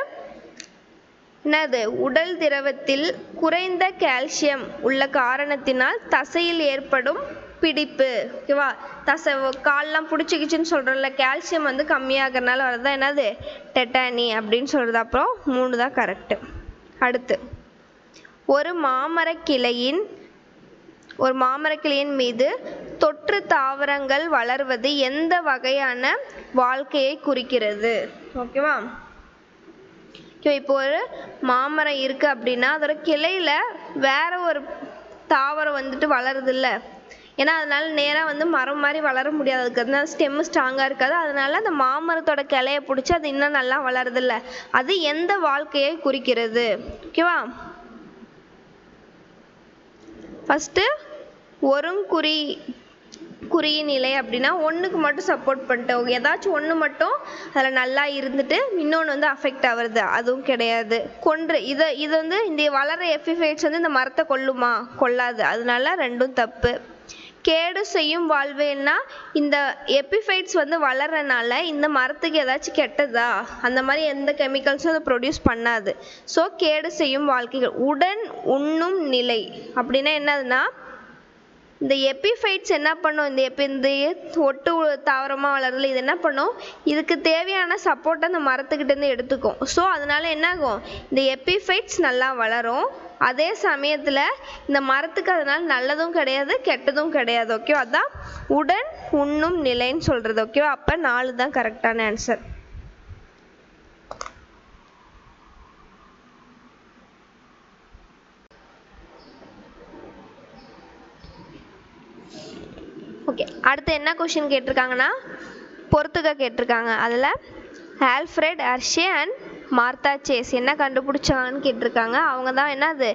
என்னது உடல் திரவத்தில் குறைந்த கால்சியம் உள்ள காரணத்தினால் தசையில் ஏற்படும் பிடிப்பு. ஓகேவா? தசை கால்லாம் பிடிச்சிக்கிச்சுன்னு சொல்கிறோம்ல, கால்சியம் வந்து கம்மியாகிறதுனால வரதான் என்னது டெட்டானி அப்படின்னு சொல்கிறது. அப்புறம் 3 தான் கரெக்டு. அடுத்து ஒரு மாமரக்கிளையின் மீது தொற்று தாவரங்கள் வளர்வது எந்த வகையான வாழ்க்கையை குறிக்கிறது? ஓகேவா? இப்போ ஒரு மாமரம் இருக்குது அப்படின்னா அதோட கிளையில் வேற ஒரு தாவரம் வந்துட்டு வளருது இல்லை, ஏன்னா அதனால நேராக வந்து மரம் மாதிரி வளர முடியாது, அதுக்கு அதனால ஸ்டெம்மு ஸ்ட்ராங்காக இருக்காது, அதனால அந்த மாமரத்தோட கிளையை பிடிச்சி அது இன்னும் நல்லா வளருதில்ல, அது எந்த வாழ்க்கையை குறிக்கிறது? ஓகேவா? ஃபஸ்ட்டு குறியின் நிலை அப்படின்னா ஒன்றுக்கு மட்டும் சப்போர்ட் பண்ணிட்டு ஏதாச்சும் ஒன்று மட்டும் அதில் நல்லா இருந்துட்டு இன்னொன்று வந்து அஃபெக்ட் ஆகுறது, அதுவும் கிடையாது. இது வந்து இந்த வளர எஃபிஃபைட்ஸ் வந்து இந்த மரத்தை கொல்லுமா? கொல்லாது, அதனால ரெண்டும் தப்பு. கேடு செய்யும் வாழ்வேன்னா இந்த எபிஃபைட்ஸ் வந்து வளர்றனால இந்த மரத்துக்கு ஏதாச்சும் கெட்டதா அந்த மாதிரி எந்த கெமிக்கல்ஸும் அதை ப்ரொடியூஸ் பண்ணாது. ஸோ கேடு செய்யும் வாழ்க்கைகள். உடன் உண்ணும் நிலை அப்படின்னா என்னதுன்னா இந்த எபிஃபைட்ஸ் என்ன பண்ணும், இந்த ஒட்டு தாவரமாக வளர்றதுல இது என்ன பண்ணும், இதுக்கு தேவையான சப்போர்ட்டை அந்த மரத்துக்கிட்டேருந்து எடுத்துக்கும். ஸோ அதனால என்ன ஆகும், இந்த எபிஃபைட்ஸ் நல்லா வளரும். அதே சமயத்தில் இந்த மரத்துக்கு அதனால நல்லதும் கிடையாது கெட்டதும் கிடையாது. ஓகேவா, அதான் உடன் உண்ணும் நிலைன்னு சொல்கிறது. ஓகேவா, அப்போ 4 தான் கரெக்டான ஆன்சர். ஓகே, அடுத்து என்ன கொஷின் கேட்டிருக்காங்கன்னா பொறுத்துக்க கேட்டிருக்காங்க. அதில் Alfred Hershey and Martha chase என்ன கண்டுபிடிச்சாங்கன்னு கேட்டிருக்காங்க. அவங்க தான் என்னது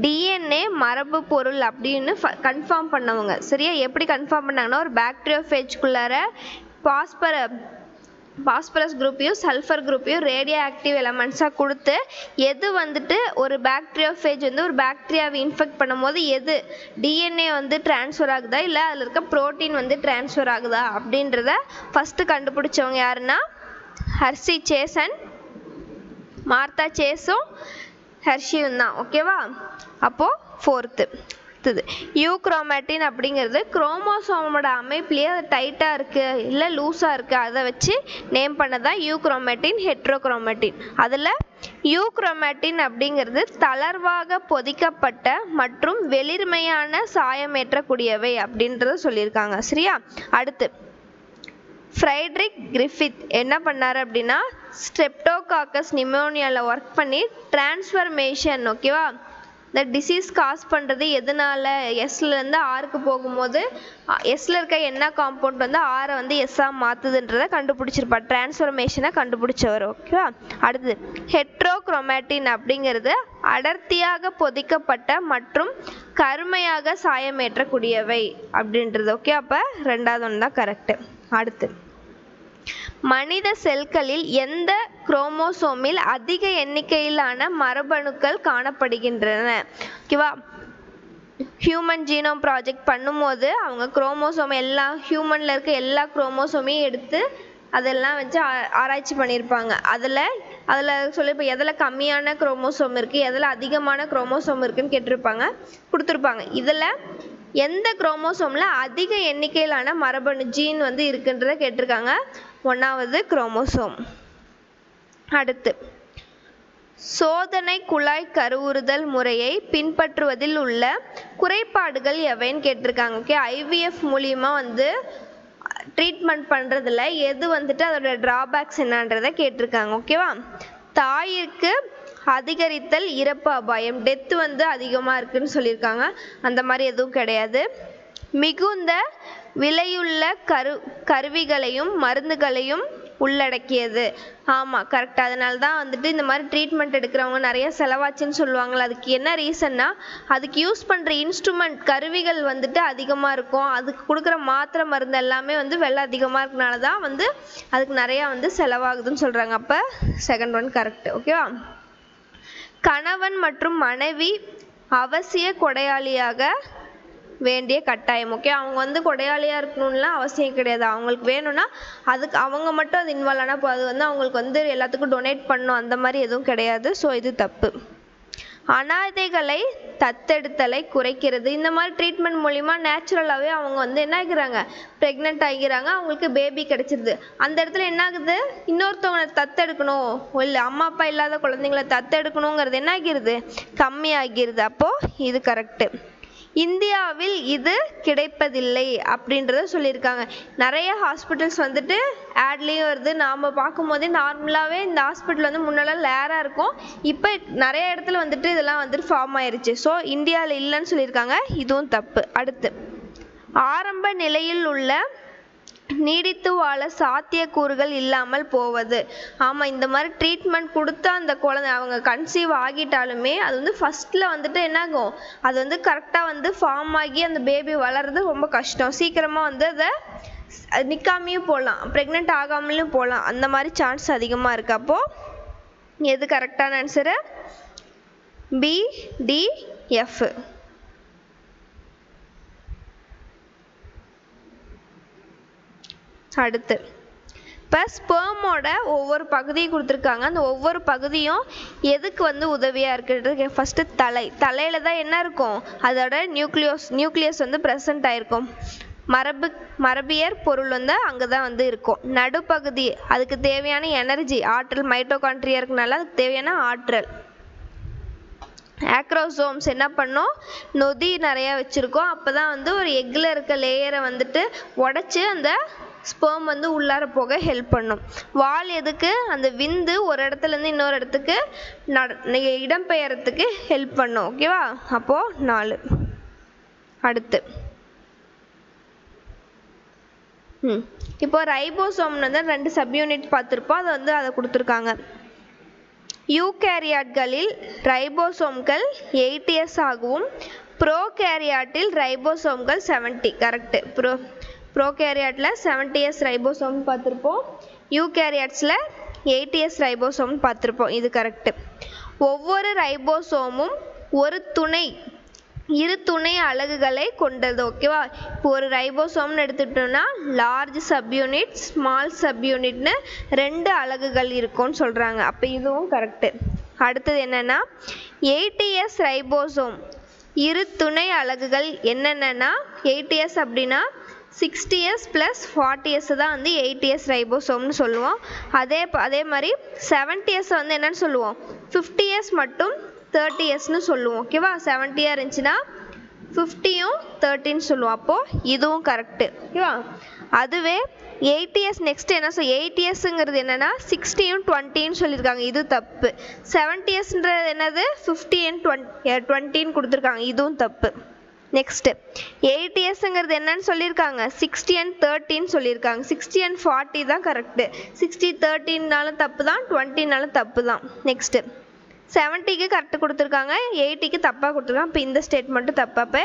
டிஎன்ஏ மரபு பொருள் அப்படின்னு கன்ஃபார்ம் பண்ணவங்க. சரியா, எப்படி கன்ஃபார்ம் பண்ணாங்கன்னா ஒரு பாக்டீரியோஃபேஜ்குள்ளார பாஸ்பரஸ் குரூப்பையும் சல்ஃபர் குரூப்பையும் ரேடியோ ஆக்டிவ் எலமெண்ட்ஸாக கொடுத்து எது வந்துட்டு ஒரு பாக்டீரியோஃபேஜ் வந்து ஒரு பாக்டீரியாவை இன்ஃபெக்ட் பண்ணும்போது எது டிஎன்ஏ வந்து டிரான்ஸ்ஃபர் ஆகுதா இல்லை அதில் இருக்க ப்ரோட்டீன் வந்து டிரான்ஸ்ஃபர் ஆகுதா அப்படின்றத ஃபஸ்ட்டு கண்டுபிடிச்சவங்க யாருன்னா ஹெர்ஷி சேஸ் அண்ட் மார்த்தா சேஸும் ஹெர்ஷியும் தான். ஓகேவா, அப்போது 4th யூக்ரோமேட்டின் அப்படிங்கிறது குரோமோசோமோட அமைப்புலேயே அது டைட்டாக இருக்குது இல்லை லூஸாக இருக்குது அதை வச்சு நேம் பண்ணதான் யூக்ரோமேட்டின் ஹெட்ரோக்ரோமேட்டின். அதில் யூக்ரோமேட்டின் அப்படிங்கிறது தளர்வாக பொதிக்கப்பட்ட மற்றும் வெளிர்மையான சாயமேற்றக்கூடியவை அப்படின்றத சொல்லியிருக்காங்க. சரியா, அடுத்து ஃப்ரைட்ரிக் கிரிஃபித் என்ன பண்ணார் அப்படின்னா ஸ்ட்ரெப்டோகாக்கஸ் நிமோனியாவில் ஒர்க் பண்ணி டிரான்ஸ்ஃபர்மேஷன், ஓகேவா, இந்த டிசீஸ் காஸ் பண்ணுறது எதனால எஸ்லேருந்து ஆருக்கு போகும்போது எஸ்ல இருக்க என்ன காம்பவுண்ட் வந்து ஆரை வந்து எஸ்ஸாக மாற்றுதுன்றதை கண்டுபிடிச்சிருப்பார், டிரான்ஸ்ஃபர்மேஷனை கண்டுபிடிச்சவர். ஓகேவா, அடுத்து ஹெட்ரோக்ரோமேட்டின் அப்படிங்கிறது அடர்த்தியாக பொதிக்கப்பட்ட மற்றும் கருமையாக சாயமேற்றக்கூடியவை அப்படின்றது. ஓகே, அப்போ 2வது ஒன்று தான் கரெக்டு. அடுத்து மனித செல்களில் எந்த குரோமோசோமில் அதிக எண்ணிக்கையிலான மரபணுக்கள் காணப்படுகின்றன? ஓகேவா, ஹியூமன் ஜீனோம் ப்ராஜெக்ட் பண்ணும்போது அவங்க குரோமோசோம் ஹியூமனில் இருக்க எல்லா குரோமோசோமையும் எடுத்து அதெல்லாம் வச்சு ஆராய்ச்சி பண்ணியிருப்பாங்க. அதில் இப்போ எதில் கம்மியான குரோமோசோம் இருக்குது எதில் அதிகமான குரோமோசோம் இருக்குதுன்னு கேட்டிருப்பாங்க, கொடுத்துருப்பாங்க. இதில் எந்த குரோமோசோமில் அதிக எண்ணிக்கையிலான மரபணு ஜீன் வந்து இருக்குன்றதை கேட்டிருக்காங்க. 1வது குரோமோசோம். அடுத்து சோதனை குழாய் கருவுறுதல் முறையை பின்பற்றுவதில் உள்ள குறைபாடுகள் எவைன்னு கேட்டிருக்காங்க. ஓகே, ஐவிஎஃப் மூலியமாக வந்து ட்ரீட்மெண்ட் பண்ணுறதுல எது வந்துட்டு அதோட ட்ராபேக்ஸ் என்னன்றதை கேட்டிருக்காங்க. ஓகேவா, தாயிற்கு அதிகரித்தல் இறப்பு அபாயம், டெத்து வந்து அதிகமாக இருக்குதுன்னு சொல்லியிருக்காங்க. அந்த மாதிரி எதுவும் கிடையாது. மிகுந்த விலையுள்ள கருவிகளையும் மருந்துகளையும் உள்ளடக்கியது. ஆமாம், கரெக்டாக. அதனால தான் வந்துட்டு இந்த மாதிரி ட்ரீட்மெண்ட் எடுக்கிறவங்க நிறைய செலவாச்சுன்னு சொல்லுவாங்களே. அதுக்கு என்ன ரீசன்னா அதுக்கு யூஸ் பண்ணுற இன்ஸ்ட்ருமெண்ட் கருவிகள் வந்துட்டு அதிகமாக இருக்கும். அதுக்கு கொடுக்குற மாத்திரை மருந்து எல்லாமே வந்து விலை அதிகமாக இருக்கனால தான் வந்து அதுக்கு நிறையா வந்து செலவாகுதுன்னு சொல்கிறாங்க. அப்போ 2nd ஒன் கரெக்டு. ஓகேவா, கணவன் மற்றும் மனைவி அவசிய கொடையாளியாக வேண்டிய கட்டாயம். ஓகே, அவங்க வந்து கொடையாளியாக இருக்கணும்லாம் அவசியம் கிடையாது. அவங்களுக்கு வேணும்னா அதுக்கு அவங்க மட்டும் அது இன்வால்வ் ஆனால் அது வந்து அவங்களுக்கு வந்து எல்லாத்துக்கும் டொனேட் பண்ணணும் அந்த மாதிரி எதுவும் கிடையாது. ஸோ இது தப்பு. அனாதைகளை தத்தெடுத்தலை குறைக்கிறது. இந்த மாதிரி ட்ரீட்மெண்ட் மூலிமா நேச்சுரலாகவே அவங்க வந்து என்ன ஆகிறாங்க, ப்ரெக்னென்ட் ஆகிறாங்க, அவங்களுக்கு பேபி கிடைச்சிருது. அந்த இடத்துல என்ன ஆகுது, இன்னொருத்தவங்களை தத்தெடுக்கணும் இல்லை அம்மா அப்பா இல்லாத குழந்தைங்களை தத்தெடுக்கணுங்கிறது என்ன ஆகிறது, கம்மியாகிறது. அப்போது இது கரெக்டு. இந்தியாவில் இது கிடைப்பதில்லை அப்படின்றத சொல்லியிருக்காங்க. நிறைய ஹாஸ்பிட்டல்ஸ் வந்துட்டு ஆட்லேயும் வருது. நாம் பார்க்கும்போதே நார்மலாகவே இந்த ஹாஸ்பிட்டல் வந்து முன்னெல்லாம் லேராக இருக்கும். இப்போ நிறைய இடத்துல வந்துட்டு இதெல்லாம் வந்துட்டு ஃபார்ம் ஆயிடுச்சு. ஸோ இந்தியாவில் இல்லைன்னு சொல்லியிருக்காங்க. இதுவும் தப்பு. அடுத்து ஆரம்ப நிலையில் உள்ள நீடித்து வாழ சாத்தியக்கூறுகள் இல்லாமல் போவது. ஆமாம், இந்த மாதிரி ட்ரீட்மெண்ட் கொடுத்தா அந்த குழந்தை அவங்க கன்சீவ் ஆகிட்டாலுமே அது வந்து ஃபஸ்ட்டில் வந்துட்டு என்னாகும், அது வந்து கரெக்டாக வந்து ஃபார்ம் ஆகி அந்த பேபி வளர்றது ரொம்ப கஷ்டம். சீக்கிரமாக வந்து அதை நிற்காமையும் போகலாம், ப்ரெக்னென்ட் ஆகாமலும் போகலாம். அந்த மாதிரி சான்ஸ் அதிகமாக இருக்குது. அப்போது எது கரெக்டான ஆன்சரு? BDF. அடுத்து இப்போ ஸ்பெர்மோட ஒவ்வொரு பகுதியும் கொடுத்துருக்காங்க. அந்த ஒவ்வொரு பகுதியும் எதுக்கு வந்து உதவியாக இருக்கிறது? ஃபஸ்ட்டு தலையில் தான் என்ன இருக்கும்? அதோட நியூக்ளியஸ் வந்து ப்ரெசன்ட் ஆகிருக்கும். மரபியற் பொருள் வந்து அங்கே தான் வந்து இருக்கும். நடுப்பகுதி அதுக்கு தேவையான எனர்ஜி ஆற்றல், மைட்டோகாண்ட்ரியா இருக்கனால அதுக்கு தேவையான ஆற்றல். ஆக்ரோசோம்ஸ் என்ன பண்ணோம்? நொதி நிறையா வச்சுருக்கோம். அப்போ தான் வந்து ஒரு எக்கில் இருக்க லேயரை வந்துட்டு உடச்சி அந்த ஸ்பெர்ம் வந்து உள்ளார போக ஹெல்ப் பண்ணும். வால் எதுக்கு? அந்த விந்து ஒரு இடத்துலேருந்து இன்னொரு இடத்துக்கு இடம்பெயர்றதுக்கு ஹெல்ப் பண்ணும். ஓகேவா? அப்போது 4. அடுத்து இப்போ ரைபோசோம்னு வந்து 2 சப்யூனிட் பார்த்துருப்போம். அதை கொடுத்துருக்காங்க. யூகேரியாட்களில் ரைபோசோம்கள் 80s ஆகவும் ப்ரோகேரியாட்டில் ரைபோசோம்கள் 70. கரெக்டு. ப்ரோகேரியாட்டில் 70s ரைபோசோம் பார்த்துருப்போம். யூகேரியாட்ஸில் 80s ரைபோசோம் பார்த்துருப்போம். இது கரெக்டு. ஒவ்வொரு ரைபோசோமும் இரு துணை அலகுகளை கொண்டது. ஓகேவா? இப்போ ஒரு ரைபோசோம்னு எடுத்துட்டோம்னா லார்ஜ் சப்யூனிட், ஸ்மால் சப்யூனிட்னு 2 அலகுகள் இருக்கும்னு சொல்கிறாங்க. அப்போ இதுவும் கரெக்டு. அடுத்தது என்னென்னா 80s ரைபோசோம் இரு துணை அலகுகள் என்னென்னா 80s அப்படின்னா 60s + 40s தான் வந்து 80s ரைபோசோம்னு சொல்லுவோம். அதே மாதிரி 70s வந்து என்னன்னு சொல்லுவோம்? 50s மட்டும் 30sன்னு சொல்லுவோம். ஓகேவா? 70 இருந்துச்சுன்னா 50யும் 30ன்னு சொல்லுவோம். அப்போது இதுவும் கரெக்டு. ஓகேவா? அதுவே 80s நெக்ஸ்ட் என்ன 80sங்கிறது என்னென்னா 60யும் 20ன்னு சொல்லியிருக்காங்க. இது தப்பு. 70sன்றது என்னது? 50 and 20ன்னு கொடுத்துருக்காங்க. இதுவும் தப்பு. நெக்ஸ்ட்டு 80sங்கிறது என்னன்னு சொல்லியிருக்காங்க? 60 and 30ன்னு சொல்லியிருக்காங்க. 60 and 40 தான் கரெக்டு. 60 30னாலும் தப்பு தான், 20னாலும் தப்பு தான். நெக்ஸ்ட்டு 70க்கு கரெக்டு கொடுத்துருக்காங்க, 80க்கு தப்பாக கொடுத்துருக்காங்க. இப்போ இந்த ஸ்டேட்மெண்ட்டு தப்பு. அப்போ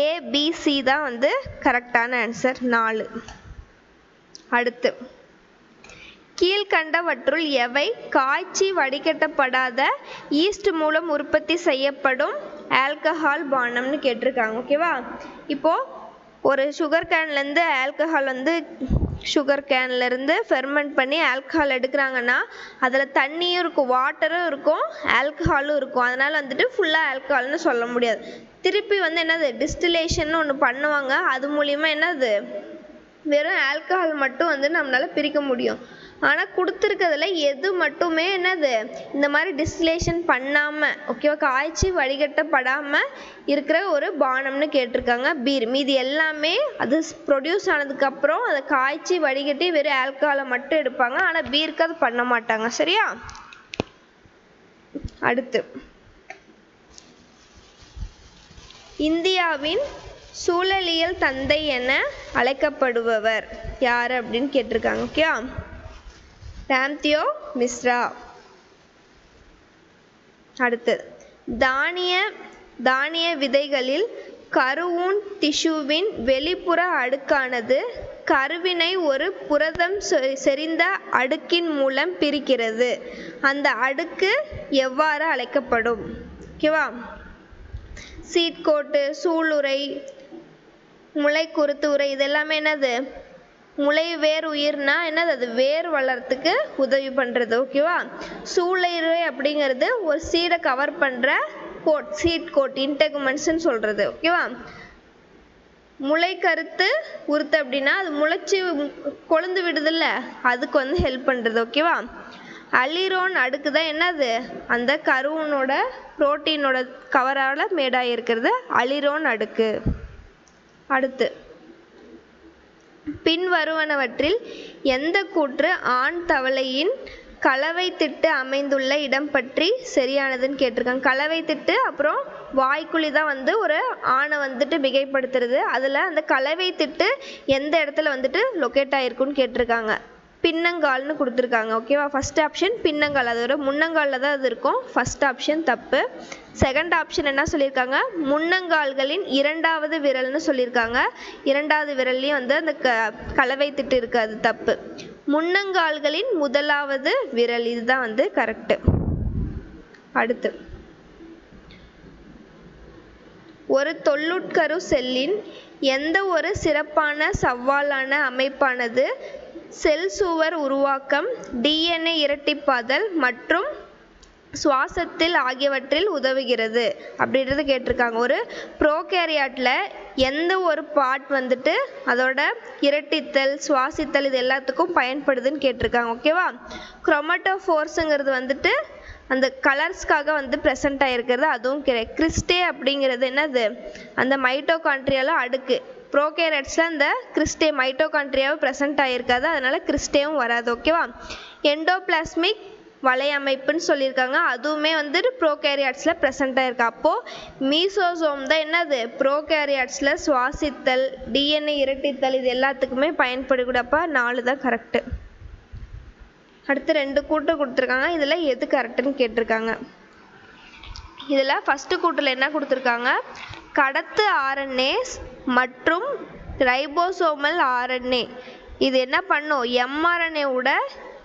ABC தான் வந்து கரெக்டான ஆன்சர். 4. அடுத்து கீழ்கண்டவற்றுள் எவை காய்ச்சி வடிகட்டப்படாத ஈஸ்ட் மூலம் உற்பத்தி செய்யப்படும் ஆல்கஹால் பானம்னு கேட்டிருக்காங்க. ஓகேவா? இப்போது ஒரு சுகர் கேன்லேருந்து ஆல்கஹால் வந்து ஃபெர்மெண்ட் பண்ணி ஆல்கஹால் எடுக்கிறாங்கன்னா அதில் தண்ணியும் இருக்கும், வாட்டரும் இருக்கும், ஆல்கஹாலும் இருக்கும். அதனால் வந்துட்டு ஃபுல்லாக ஆல்கஹால்னு சொல்ல முடியாது. திருப்பி வந்து என்னது டிஸ்டிலேஷன் ஒன்று பண்ணுவாங்க. அது மூலிமா என்னது வெறும் ஆல்கஹால் மட்டும் வந்து நம்மளால் பிரிக்க முடியும். ஆனால் கொடுத்துருக்கிறதுல எது மட்டுமே என்னது இந்த மாதிரி டிஸ்டிலேஷன் பண்ணாமல், ஓகேவா, காய்ச்சி வடிகட்டப்படாமல் இருக்கிற ஒரு பானம்னு கேட்டிருக்காங்க பீர். மீதி எல்லாமே அது ப்ரொடியூஸ் ஆனதுக்கப்புறம் அதை காய்ச்சி வடிகட்டி வெறும் ஆல்கஹாலை மட்டும் எடுப்பாங்க. ஆனால் பீருக்கு அது பண்ண மாட்டாங்க. சரியா? அடுத்து இந்தியாவின் சூழலியல் தந்தை என அழைக்கப்படுபவர் யார் அப்படின்னு கேட்டிருக்காங்க. ஓகேவா? ராம்தியோ மிஸ்ரா. அடுத்து தானிய விதைகளில் கருவூன் திசுவின் வெளிப்புற அடுக்கானது கருவினை ஒரு புரதம் செறிந்த அடுக்கின் மூலம் பிரிக்கிறது. அந்த அடுக்கு எவ்வாறு அழைக்கப்படும்? ஓகேவா? சீட்கோட்டு, சூளுரை, முளைக்குருத்து உரை இதெல்லாமே என்னது? முளை வேர் உயிர்னா என்னது? அது வேர் வளர்றதுக்கு உதவி பண்ணுறது. ஓகேவா? சூளுரை அப்படிங்கிறது ஒரு சீடை கவர் பண்ணுற கோட், சீட் கோட், இன்டெகுமெண்ட்ஸ்ன்னு சொல்கிறது. ஓகேவா? முளைக்கருத்து உருத்து அப்படின்னா அது முளைச்சி கொழுந்து விடுதில்ல, அதுக்கு வந்து ஹெல்ப் பண்ணுறது. ஓகேவா? அலிரோன் அடுக்கு தான் என்னது? அந்த கருவனோட புரோட்டீனோட கவரால் மேடாக இருக்கிறது அலிரோன் அடுக்கு. அடுத்து பின்வருவனவற்றில் எந்த கூற்று ஆண் தவளையின் கலவை திட்டு அமைந்துள்ள இடம் பற்றி சரியானதுன்னு கேட்டிருக்காங்க. கலவை திட்டு அப்புறம் வாய்க்குழி தான் வந்து ஒரு ஆணை வந்துட்டு மிகைப்படுத்துறது. அதில் அந்த கலவை திட்டு எந்த இடத்துல வந்துட்டு லொக்கேட் ஆகிருக்குன்னு கேட்டிருக்காங்க. பின்னங்கால்னு கொடுத்துருக்காங்க. ஓகேவா? ஃபஸ்ட் ஆப்ஷன் பின்னங்கால், அதோட முன்னங்காலில் தான் அது இருக்கும். ஃபஸ்ட் ஆப்ஷன் தப்பு. செகண்ட் ஆப்ஷன் என்ன சொல்லியிருக்காங்க? முன்னங்கால்களின் 2வது விரல்னு சொல்லியிருக்காங்க. 2வது விரல்லையும் வந்து அந்த கலவை திட்டு இருக்குது, அது தப்பு. முன்னங்கால்களின் 1வது விரல், இதுதான் வந்து கரெக்டு. அடுத்து ஒரு தொல்லுட்கரு செல்லின் எந்த ஒரு சிறப்பான சவ்வாலான அமைப்பானது செல் சுவர் உருவாக்கம், டிஎன்ஏ இரட்டிப்பாதல் மற்றும் சுவாசத்தில் ஆகியவற்றில் உதவுகிறது அப்படின்றது கேட்டிருக்காங்க. ஒரு ப்ரோகேரியாட்டில் எந்த ஒரு பார்ட் வந்துட்டு அதோட இரட்டித்தல், சுவாசித்தல் இது எல்லாத்துக்கும் பயன்படுதுன்னு கேட்டிருக்காங்க. ஓகேவா? குரோமட்டோஃபோர்ஸுங்கிறது வந்துட்டு அந்த கலர்ஸ்க்காக வந்து ப்ரெசென்ட் ஆகிருக்கிறது, அதுவும் கிறிஸ்டே அப்படிங்கிறது என்னது, அந்த மைட்டோகாண்ட்ரியால அடுக்கு. ப்ரோகேரியட்ஸில் அந்த கிறிஸ்டே மைட்டோகாண்ட்ரியாவை ப்ரெசென்ட் ஆகிருக்காது, அதனால கிறிஸ்டேவும் வராது. ஓகேவா? எண்டோபிளாஸ்மிக் வலையமைப்புன்னு சொல்லியிருக்காங்க, அதுவுமே வந்துட்டு ப்ரோகேரியாட்ஸில் ப்ரெசென்ட் ஆகிருக்கு. அப்போது மீசோசோம் தான் என்னது, ப்ரோகேரியாட்ஸில் சுவாசித்தல், டிஎன்ஏ இரட்டித்தல் இது எல்லாத்துக்குமே பயன்படக்கூடாப்பா. 4 தான் கரெக்டு. அடுத்து 2 கூட்டு கொடுத்துருக்காங்க, இதில் எது கரெக்டுன்னு கேட்டிருக்காங்க. இதில் ஃபஸ்ட்டு கூட்டில் என்ன கொடுத்துருக்காங்க, கடத்து ஆர்என்ஏஸ் மற்றும் ரைபோசோமல் ஆர்என்ஏ இது என்ன பண்ணும், எம்ஆர்என்ஏவோட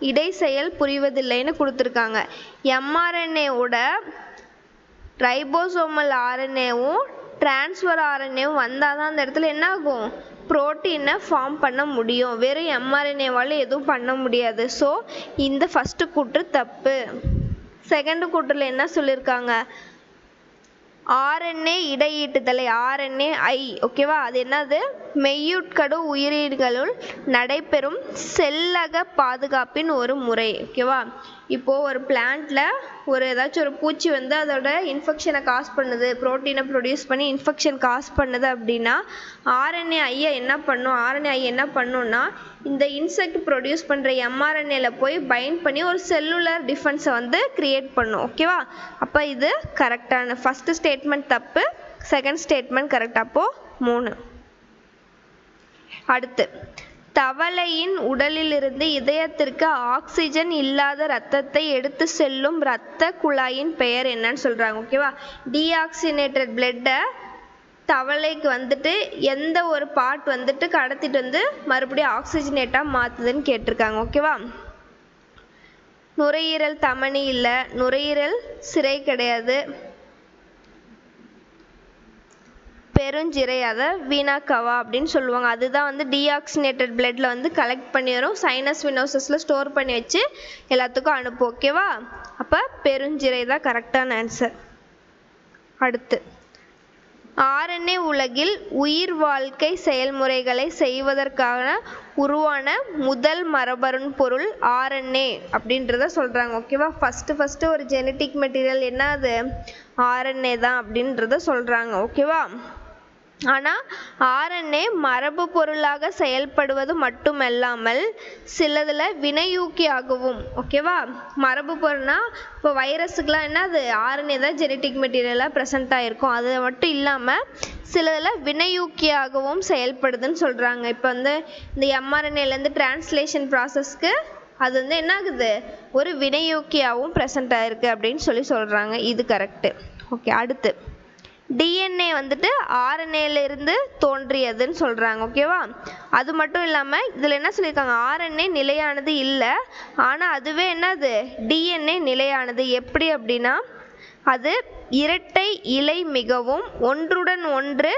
இடை செயல் புரிவதில்லைன்னு கொடுத்துருக்காங்க. எம்ஆர்என்ஏவோட ரைபோசோமல் ஆர்என்ஏவும் டிரான்ஸ்ஃபர் ஆர்என்ஏவும் வந்தால் தான் அந்த இடத்துல என்ன ஆகும், புரோட்டீனை ஃபார்ம் பண்ண முடியும். வெறும் எம்ஆர்என்ஏவால் எதுவும் பண்ண முடியாது. ஸோ இந்த ஃபஸ்ட்டு கூற்று தப்பு. செகண்ட் கூற்றில் என்ன சொல்லியிருக்காங்க, ஆர்என்ஏ இடையீட்டுதலை, ஆர்என்ஏ ஐ. ஓகேவா? அது என்னது, மெய்யுட்கடு உயிரிகளுள் நடைபெறும் செல்லக பாதுகாப்பின் ஒரு முறை. ஓகேவா? இப்போது ஒரு பிளான்ட்டில் ஏதாச்சும் ஒரு பூச்சி வந்து அதோட இன்ஃபெக்ஷனை காஸ் பண்ணுது, ப்ரோட்டீனை ப்ரொடியூஸ் பண்ணி இன்ஃபெக்ஷன் காஸ் பண்ணுது அப்படின்னா ஆர்என்ஏ ஐயை என்ன பண்ணும், ஆர்என்ஏ ஐ என்ன பண்ணுன்னா இந்த இன்செக்ட் ப்ரொடியூஸ் பண்ணுற எம்ஆர்என்ஏல போய் பைண்ட் பண்ணி ஒரு செல்லுலர் டிஃபென்ஸை வந்து கிரியேட் பண்ணும். ஓகேவா? அப்போ இது கரெக்டான ஃபஸ்ட்டு ஸ்டேட்மெண்ட் தப்பு, செகண்ட் ஸ்டேட்மெண்ட் கரெக்ட். அப்போது 3. அடுத்து, தவளையின் உடலிலிருந்து இதயத்திற்கு ஆக்சிஜன் இல்லாத இரத்தத்தை எடுத்து செல்லும் இரத்த குழாயின் பெயர் என்னன்னு சொல்கிறாங்க. ஓகேவா? டீஆக்சினேட்டட் பிளட்டை தவளைக்கு வந்துட்டு எந்த ஒரு பார்ட் வந்துட்டு கடத்திட்டு வந்து மறுபடியும் ஆக்சிஜனேட்டாக மாற்றுதுன்னு கேட்டிருக்காங்க. ஓகேவா? நுரையீரல் தமனி இல்லை, நுரையீரல் சிரை கிடையாது, பெருஞ்சிரை, அதை வீணா கவா அப்படின்னு சொல்லுவாங்க. அதுதான் வந்து டீஆக்சினேட்டட் பிளட்டில் வந்து கலெக்ட் பண்ணி வரும், சைனஸ் வினோசஸில் ஸ்டோர் பண்ணி வச்சு எல்லாத்துக்கும் அனுப்பும். ஓகேவா? அப்போ பெருஞ்சிரை தான் கரெக்டான ஆன்சர். அடுத்து, ஆர்என்ஏ உலகில் உயிர் வாழ்க்கை செயல்முறைகளை செய்வதற்கான உருவான முதல் மரபணு பொருள் ஆர்என்ஏ அப்படின்றத சொல்கிறாங்க. ஓகேவா? ஃபஸ்ட்டு ஒரு ஜெனட்டிக் மெட்டீரியல் என்ன, அது ஆர்என்ஏ தான் அப்படின்றத சொல்கிறாங்க. ஓகேவா? ஆனால் ஆர்என்ஏ மரபு பொருளாக செயல்படுவது மட்டுமல்லாமல் சிலதில் வினையூக்கியாகவும். ஓகேவா? மரபு பொருள்னா இப்போ வைரஸுக்கெலாம் என்ன, அது ஆர்என்ஏ தான் ஜெனட்டிக் மெட்டீரியலாக ப்ரெசென்ட் ஆகிருக்கும். அது மட்டும் இல்லாமல் சிலதில் வினையூக்கியாகவும் செயல்படுதுன்னு சொல்கிறாங்க. இப்போ வந்து இந்த எம்ஆர்என்ஏலேருந்து டிரான்ஸ்லேஷன் ப்ராசஸ்க்கு அது வந்து என்ன ஆகுது, ஒரு வினையூக்கியாகவும் ப்ரெசென்ட் ஆகிருக்கு அப்படின்னு சொல்கிறாங்க. இது கரெக்டு. ஓகே. அடுத்து, டிஎன்ஏ வந்துட்டு ஆர்என்ஏலேருந்து தோன்றியதுன்னு சொல்கிறாங்க. ஓகேவா? அது மட்டும் இல்லாமல் இதில் என்ன சொல்லியிருக்காங்க, ஆர்என்ஏ நிலையானது இல்லை, ஆனால் அதுவே என்னது, டிஎன்ஏ நிலையானது. எப்படி அப்படின்னா அது இரட்டை இலை மிகவும் ஒன்றுடன் ஒன்று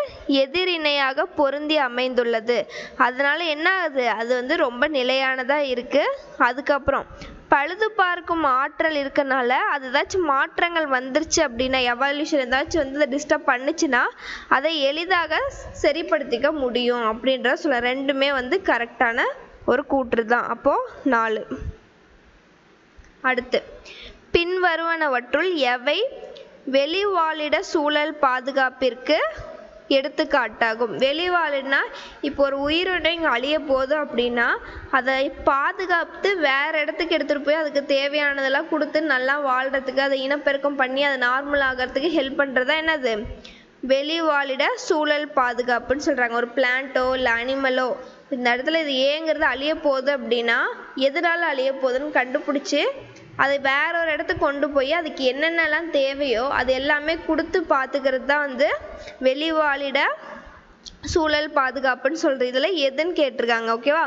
எதிரிணையாக பொருந்தி அமைந்துள்ளது. அதனால் என்ன ஆகுது, அது வந்து ரொம்ப நிலையானதாக இருக்குது. அதுக்கப்புறம் பழுது பார்க்கும் ஆற்றல் இருக்கனால அது ஏதாச்சும் மாற்றங்கள் வந்துருச்சு அப்படின்னா, எவால்யூஷன் ஏதாச்சும் வந்து அதை டிஸ்டர்ப் பண்ணுச்சுன்னா அதை எளிதாக சரிப்படுத்திக்க முடியும் அப்படின்ற சொல்ல. ரெண்டுமே வந்து கரெக்டான ஒரு கூற்று தான். அப்போது 4. அடுத்து, பின்வருவனவற்றுள் எவை வெளிவாழிட சூழல் பாதுகாப்பிற்கு எடுத்துக்காட்டாகும்? வெளிவாழினா இப்போ ஒரு உயிரினம் இங்கே அழிய போகுது அப்படின்னா அதை பாதுகாத்து வேறு இடத்துக்கு எடுத்துகிட்டு போய் அதுக்கு தேவையானதெல்லாம் கொடுத்து நல்லா வாழ்கிறதுக்கு, அதை இனப்பெருக்கம் பண்ணி அதை நார்மல் ஆகிறதுக்கு ஹெல்ப் பண்ணுறதா என்னது, வெளிவாழிட சூழல் பாதுகாப்புன்னு சொல்கிறாங்க. ஒரு பிளான்ட்டோ இல்லை அனிமலோ இந்த இடத்துல இது ஏங்கிறது அழிய போகுது அப்படின்னா எதனால அழிய போகுதுன்னு கண்டுபிடிச்சி அதை வேற ஒரு இடத்துக்கு கொண்டு போய் அதுக்கு என்னென்னலாம் தேவையோ அது எல்லாமே கொடுத்து பார்த்துக்கிறது தான் வந்து வெளிவாழிட சூழல் பாதுகாப்புன்னு சொல்கிறது. இதில் எதுன்னு கேட்டிருக்காங்க. ஓகேவா?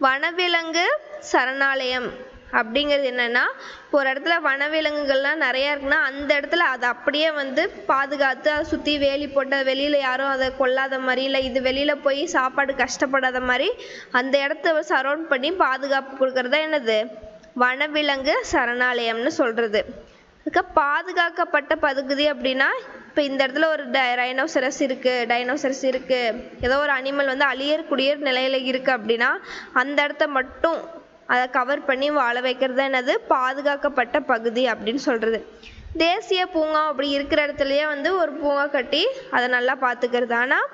வனவிலங்கு சரணாலயம் அப்படிங்கிறது என்னன்னா, இப்போ ஒரு இடத்துல வனவிலங்குகள்லாம் நிறையா இருக்குன்னா அந்த இடத்துல அதை அப்படியே வந்து பாதுகாத்து அதை சுற்றி வேலி போட்டு வெளியில் யாரும் அதை கொல்லாத மாதிரி, இல்லை இது வெளியில் போய் சாப்பாடு கஷ்டப்படாத மாதிரி அந்த இடத்த சரௌண்ட் பண்ணி பாதுகாப்பு கொடுக்கறது தான் என்னது, வனவிலங்கு சரணாலயம்னு சொல்கிறது. அதுக்கு பாதுகாக்கப்பட்ட பகுதி அப்படின்னா, இப்போ இந்த இடத்துல ஒரு டைனோசரஸ் இருக்குது, ஏதோ ஒரு அனிமல் வந்து அழியக்கூடிய நிலையில் இருக்குது அப்படின்னா அந்த இடத்த மட்டும் அதை கவர் பண்ணி வாழ வைக்கிறது தான் என்னது, பாதுகாக்கப்பட்ட பகுதி அப்படின்னு சொல்கிறது. தேசிய பூங்கா அப்படி இருக்கிற இடத்துலையே வந்து ஒரு பூங்கா கட்டி அதை நல்லா பார்த்துக்கிறது. ஆனால்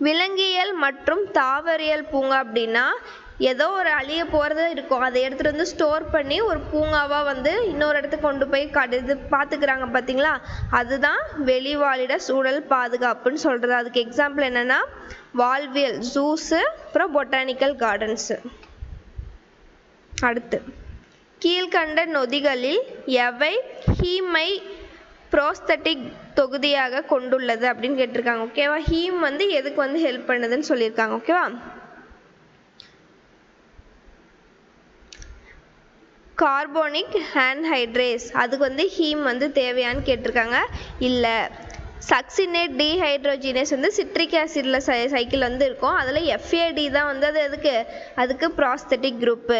விலங்கியல் மற்றும் தாவரியல் பூங்கா அப்படின்னா ஏதோ ஒரு அழிய போகிறது இருக்கும், அதை எடுத்துகிட்டு வந்து ஸ்டோர் பண்ணி ஒரு பூங்காவாக வந்து இன்னொரு இடத்துக்கு கொண்டு போய் இது பார்த்துக்கிறாங்க பார்த்தீங்களா, அதுதான் வெளிவாழிட சூழல் பாதுகாப்புன்னு சொல்கிறது. அதுக்கு எக்ஸாம்பிள் என்னென்னா வாழ்வியல் ஜூஸு, அப்புறம் பொட்டானிக்கல் கார்டன்ஸு. அடுத்து கீழ்கண்ட நொதிகளில் எவை ஹீமை ப்ரோஸ்தட்டிக் தொகுதியாக கொண்டுள்ளது அப்படின்னு கேட்டிருக்காங்க. ஓகேவா, ஹீம் வந்து எதுக்கு வந்து ஹெல்ப் பண்ணுதுன்னு சொல்லியிருக்காங்க. ஓகேவா, கார்போனிக் ஆன்ஹைட்ரேஸ் அதுக்கு வந்து ஹீம் வந்து தேவையான்னு கேட்டிருக்காங்க. இல்லை. சக்சினேட் டீஹைட்ரோஜினேஸ் வந்து சிட்ரிக் ஆசிடில் சைக்கிள் வந்து இருக்கும், அதில் எஃப்ஏடி தான் வந்து அது எதுக்கு, அதுக்கு ப்ராஸ்தட்டிக் குரூப்பு.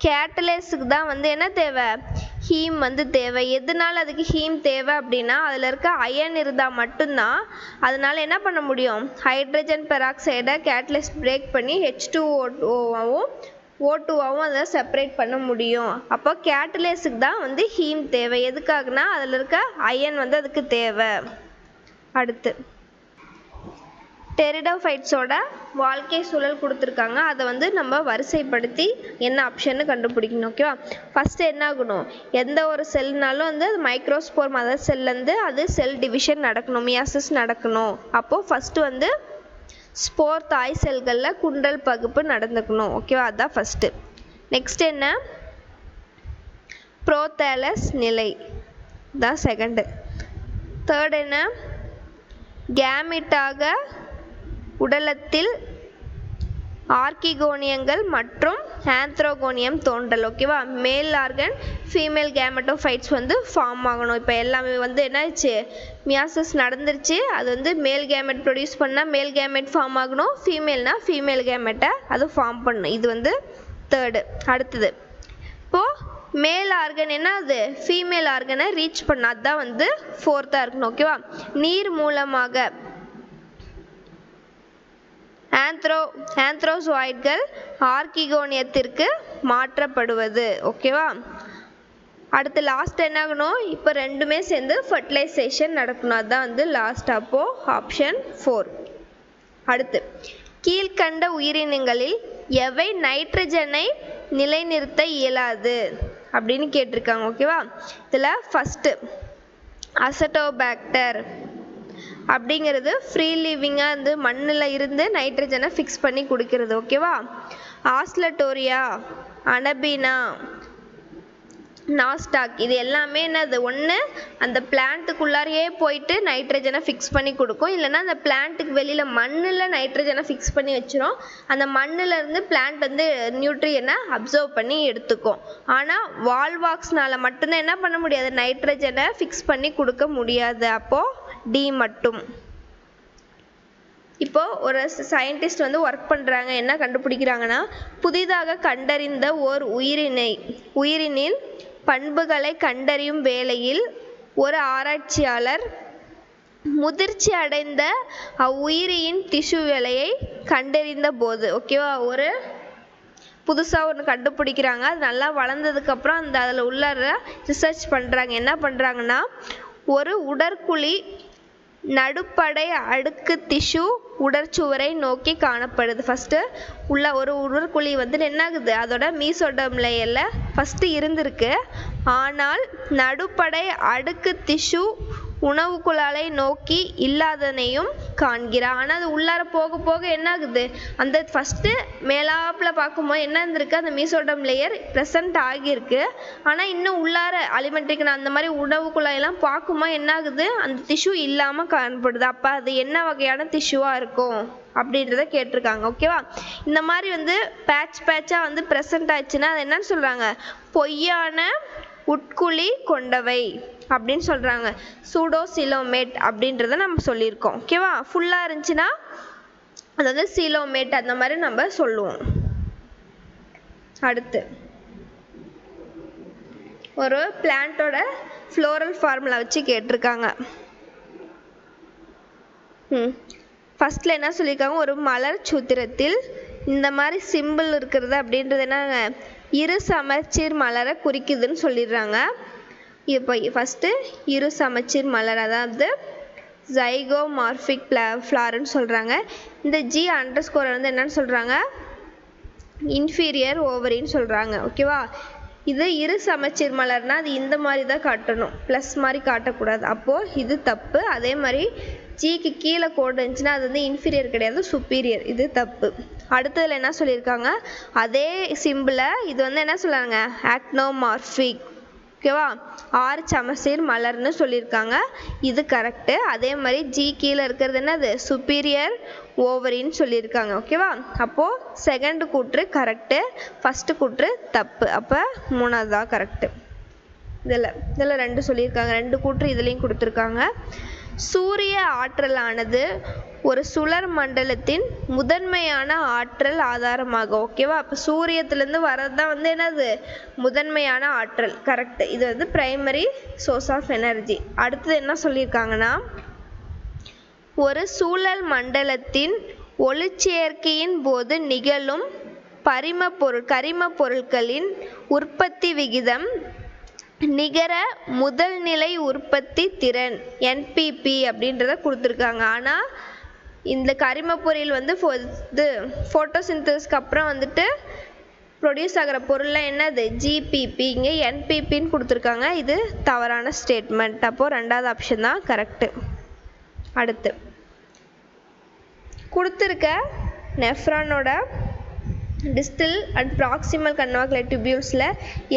கேட்டலேஸுக்கு தான் வந்து என்ன தேவை, ஹீம் வந்து தேவை. எதனால அதுக்கு ஹீம் தேவை அப்படின்னா அதில் இருக்க அயன் இருந்தால் மட்டும்தான் அதனால் என்ன பண்ண முடியும், ஹைட்ரஜன் பெராக்சைடை கேட்டலிஸ்ட் பிரேக் பண்ணி H2O O2ஆகவும் அதை செப்பரேட் பண்ண முடியும். அப்போ கேட்டலேஸுக்கு தான் வந்து ஹீம் தேவை. எதுக்காகனா அதில் இருக்க அயன் வந்து அதுக்கு தேவை. அடுத்து டெரிடோஃபைட்ஸோட வாழ்க்கை சூழல் கொடுத்துருக்காங்க, அதை வந்து நம்ம வரிசைப்படுத்தி என்ன ஆப்ஷன்னு கண்டுபிடிக்கணும். ஓகேவா, ஃபஸ்ட்டு என்ன ஆகணும், எந்த ஒரு செல்னாலும் வந்து அது மைக்ரோஸ்போர் மதர் செல்லேருந்து அது செல் டிவிஷன் நடக்கணும், மியாசிஸ் நடக்கணும். அப்போது ஃபஸ்ட்டு வந்து ஸ்போர் தாய் செல்களில் குண்டல் பகுப்பு நடந்துக்கணும். ஓகேவா, அதுதான் ஃபஸ்ட்டு. நெக்ஸ்ட் என்ன, ப்ரோதேலஸ் நிலை தான் செகண்டு. தேர்ட் என்ன, கேமிட்டாக உடலத்தில் ஆர்கிகோனியங்கள் மற்றும் ஆந்த்ரோகோனியம் தோன்றல். ஓகேவா, மேல் ஆர்கன் ஃபீமேல் கேமெட்டோஃபைட்ஸ் வந்து ஃபார்ம் ஆகணும். இப்போ எல்லாமே வந்து என்ன ஆச்சு, மியாசிஸ் நடந்துருச்சு, அது வந்து மேல் கேமெட் ப்ரொடியூஸ் பண்ணால் மேல் கேமெட் ஃபார்ம் ஆகணும், ஃபீமேல்னா ஃபீமேல் கேமெட்டை அது ஃபார்ம் பண்ணணும். இது வந்து தேர்டு. அடுத்தது இப்போது மேல் ஆர்கன் என்ன, அது ஃபீமேல் ஆர்கனை ரீச் பண்ண, அதுதான் வந்து ஃபோர்த்தாக இருக்கணும். ஓகேவா, நீர் மூலமாக ஆந்த்ரோசோய்ட்கள் ஆர்கிகோனியத்திற்கு மாற்றப்படுவது. ஓகேவா, அடுத்து லாஸ்ட் என்ன ஆகணும், இப்போ ரெண்டுமே சேர்ந்து ஃபர்டிலைசேஷன் நடக்கணும், அதுதான் வந்து லாஸ்ட். அப்போ ஆப்ஷன் 4. அடுத்து கீழ்கண்ட உயிரினங்களில் எவை நைட்ரஜனை நிலைநிறுத்த இயலாது அப்படின்னு கேட்டிருக்காங்க. ஓகேவா, இதில் ஃபஸ்ட்டு அசட்டோபாக்டர் அப்படிங்கிறது ஃப்ரீ லிவிங்காக வந்து மண்ணில் இருந்து நைட்ரஜனை ஃபிக்ஸ் பண்ணி குடிக்கிறது. ஓகேவா, ஆஸ்லட்டோரியா, அனபீனா, நாஸ்டாக் இது எல்லாமே என்னது, ஒன்று அந்த பிளான்ட்டுக்குள்ளாரையே போயிட்டு நைட்ரஜனை ஃபிக்ஸ் பண்ணி கொடுக்கும், இல்லைன்னா அந்த பிளான்ட்டுக்கு வெளியில் மண்ணில் நைட்ரஜனை ஃபிக்ஸ் பண்ணி வச்சிரும், அந்த மண்ணிலேருந்து பிளான்ட் வந்து நியூட்ரியனை அப்சர்வ் பண்ணி எடுத்துக்கும். ஆனால் வால்வாக்ஸ்னால் மட்டும்தான் என்ன பண்ண முடியாது, நைட்ரஜனை ஃபிக்ஸ் பண்ணி கொடுக்க முடியாது. அப்போது டி மட்டும். இப்போது ஒரு சயின்டிஸ்ட் வந்து ஒர்க் பண்ணுறாங்க, என்ன கண்டுபிடிக்கிறாங்கன்னா, புதிதாக கண்டறிந்த ஓர் உயிரினில் பண்புகளை கண்டறியும் வேளையில் ஒரு ஆராய்ச்சியாளர் முதிர்ச்சி அடைந்த அவ்வுயிரியின் திசுவேலையை கண்டறிந்த போது, ஓகேவா, ஒரு புதுசாக ஒன்று கண்டுபிடிக்கிறாங்க, அது நல்லா வளர்ந்ததுக்கப்புறம் அந்த அதில் உள்ள ரிசர்ச் பண்ணுறாங்க. என்ன பண்ணுறாங்கன்னா, ஒரு உடற்குழி நடுப்படை அடுக்கு திசு உடற்சுவரை நோக்கி காணப்படுது. ஃபஸ்ட்டு உள்ள ஒரு உடற்குழி வந்து என்னாகுது, அதோட மீசோடம் லேயரில் ஃபஸ்ட்டு இருந்திருக்கு, ஆனால் நடுப்படை அடுக்கு திசு உணவு குழாயை நோக்கி இல்லாதனையும் காண்கிறார். ஆனால் அது உள்ளார போக போக என்ன ஆகுது, அந்த ஃபஸ்ட்டு மேலாப்பில் பார்க்கும்போது என்ன இருந்திருக்கு, அந்த மீசோடம் லேயர் ப்ரெசன்ட் ஆகியிருக்கு. ஆனால் இன்னும் உள்ளார அலிமெண்ட்ரிக்கு அந்த மாதிரி உணவு குழாயெல்லாம் பார்க்கும்போது என்ன ஆகுது, அந்த டிஷ்யூ இல்லாமல் காணப்படுது. அப்போ அது என்ன வகையான டிஷ்யூவாக இருக்கும் அப்படின்றத கேட்டிருக்காங்க. ஓகேவா? இந்த மாதிரி வந்து பேட்சாக வந்து ப்ரெசன்ட் ஆச்சுன்னா அது என்னன்னு சொல்கிறாங்க, பொய்யான உட்குழி கொண்டவை அப்படின்னு சொல்கிறாங்க. சூடோசிலோமேட் அப்படின்றத நம்ம சொல்லியிருக்கோம். ஓகேவா? ஃபுல்லாக இருந்துச்சுன்னா அதாவது சிலோமேட் அந்த மாதிரி நம்ம சொல்லுவோம். அடுத்து ஒரு பிளான்ட்டோட ஃப்ளோரல் ஃபார்முலா வச்சு கேட்டிருக்காங்க. ஃபர்ஸ்ட்ல என்ன சொல்லியிருக்காங்க, ஒரு மலர் சூத்திரத்தில் இந்த மாதிரி சிம்பிள் இருக்கிறது அப்படின்றது என்னங்க, இரு சமச்சீர் மலரை குறிக்குதுன்னு சொல்லிடுறாங்க. இப்போ ஃபஸ்ட்டு இரு சமச்சீர் மலர், அதாவது ஜைகோமார்பிக் ஃப்ளார்னு சொல்கிறாங்க. இந்த ஜி அண்டர்ஸ்கோரை வந்து என்னன்னு சொல்கிறாங்க, இன்ஃபீரியர் ஓவரின்னு சொல்கிறாங்க. ஓகேவா? இது இரு சமச்சீர் மலர்னா அது இந்த மாதிரி தான் காட்டணும், ப்ளஸ் மாதிரி காட்டக்கூடாது. அப்போது இது தப்பு. அதே மாதிரி ஜிக்கு கீழே கோடு இருந்துச்சுன்னா அது வந்து இன்ஃபீரியர் கிடையாது, சுப்பீரியர். இது தப்பு. அடுத்ததில் என்ன சொல்லியிருக்காங்க, அதே சிம்பிளை இது வந்து என்ன சொல்கிறாங்க, ஆக்னோமார்பிக். ஓகேவா? 6 சமச்சீர் மலர்னு சொல்லியிருக்காங்க. இது கரெக்டு. அதே மாதிரி ஜி கீழே இருக்கிறது என்னது, சுப்பீரியர் ஓவரின்னு சொல்லியிருக்காங்க. ஓகேவா? அப்போது செகண்ட் கூற்று கரெக்டு, ஃபஸ்ட்டு கூற்று தப்பு. அப்போ 3வது தான் கரெக்டு. இதில் 2 சொல்லியிருக்காங்க, 2 கூற்று இதுலேயும் கொடுத்துருக்காங்க. சூரிய ஆற்றலானது ஒரு சுழற் மண்டலத்தின் முதன்மையான ஆற்றல் ஆதாரமாக. ஓகேவா? அப்போ சூரியத்திலேருந்து வர்றது தான் வந்து என்னது, முதன்மையான ஆற்றல். கரெக்டு. இது வந்து பிரைமரி சோர்ஸ் ஆஃப் எனர்ஜி. அடுத்தது என்ன சொல்லியிருக்காங்கன்னா, ஒரு சூழல் மண்டலத்தின் ஒளிச்சேர்க்கையின் போது நிகழும் கரிம பொருட்களின் உற்பத்தி விகிதம் நிகர முதல் நிலை உற்பத்தி திறன் என்பிபி அப்படின்றத கொடுத்துருக்காங்க. ஆனால் இந்த கரிம பொருள் வந்து இது ஃபோட்டோசிந்தசிஸ்க்கு அப்புறம் வந்துட்டு ப்ரொடியூஸ் ஆகிற பொருள்லாம் என்னது, ஜிபிபி. இங்கே என்பிபின்னு கொடுத்துருக்காங்க. இது தவறான ஸ்டேட்மெண்ட். அப்போது 2வது ஆப்ஷன் தான் கரெக்டு. அடுத்து கொடுத்துருக்க நெஃப்ரானோட டிஸ்டல் அண்ட் ப்ராக்சிமல் கன்வாக்லேட் டியூபியூல்ஸில்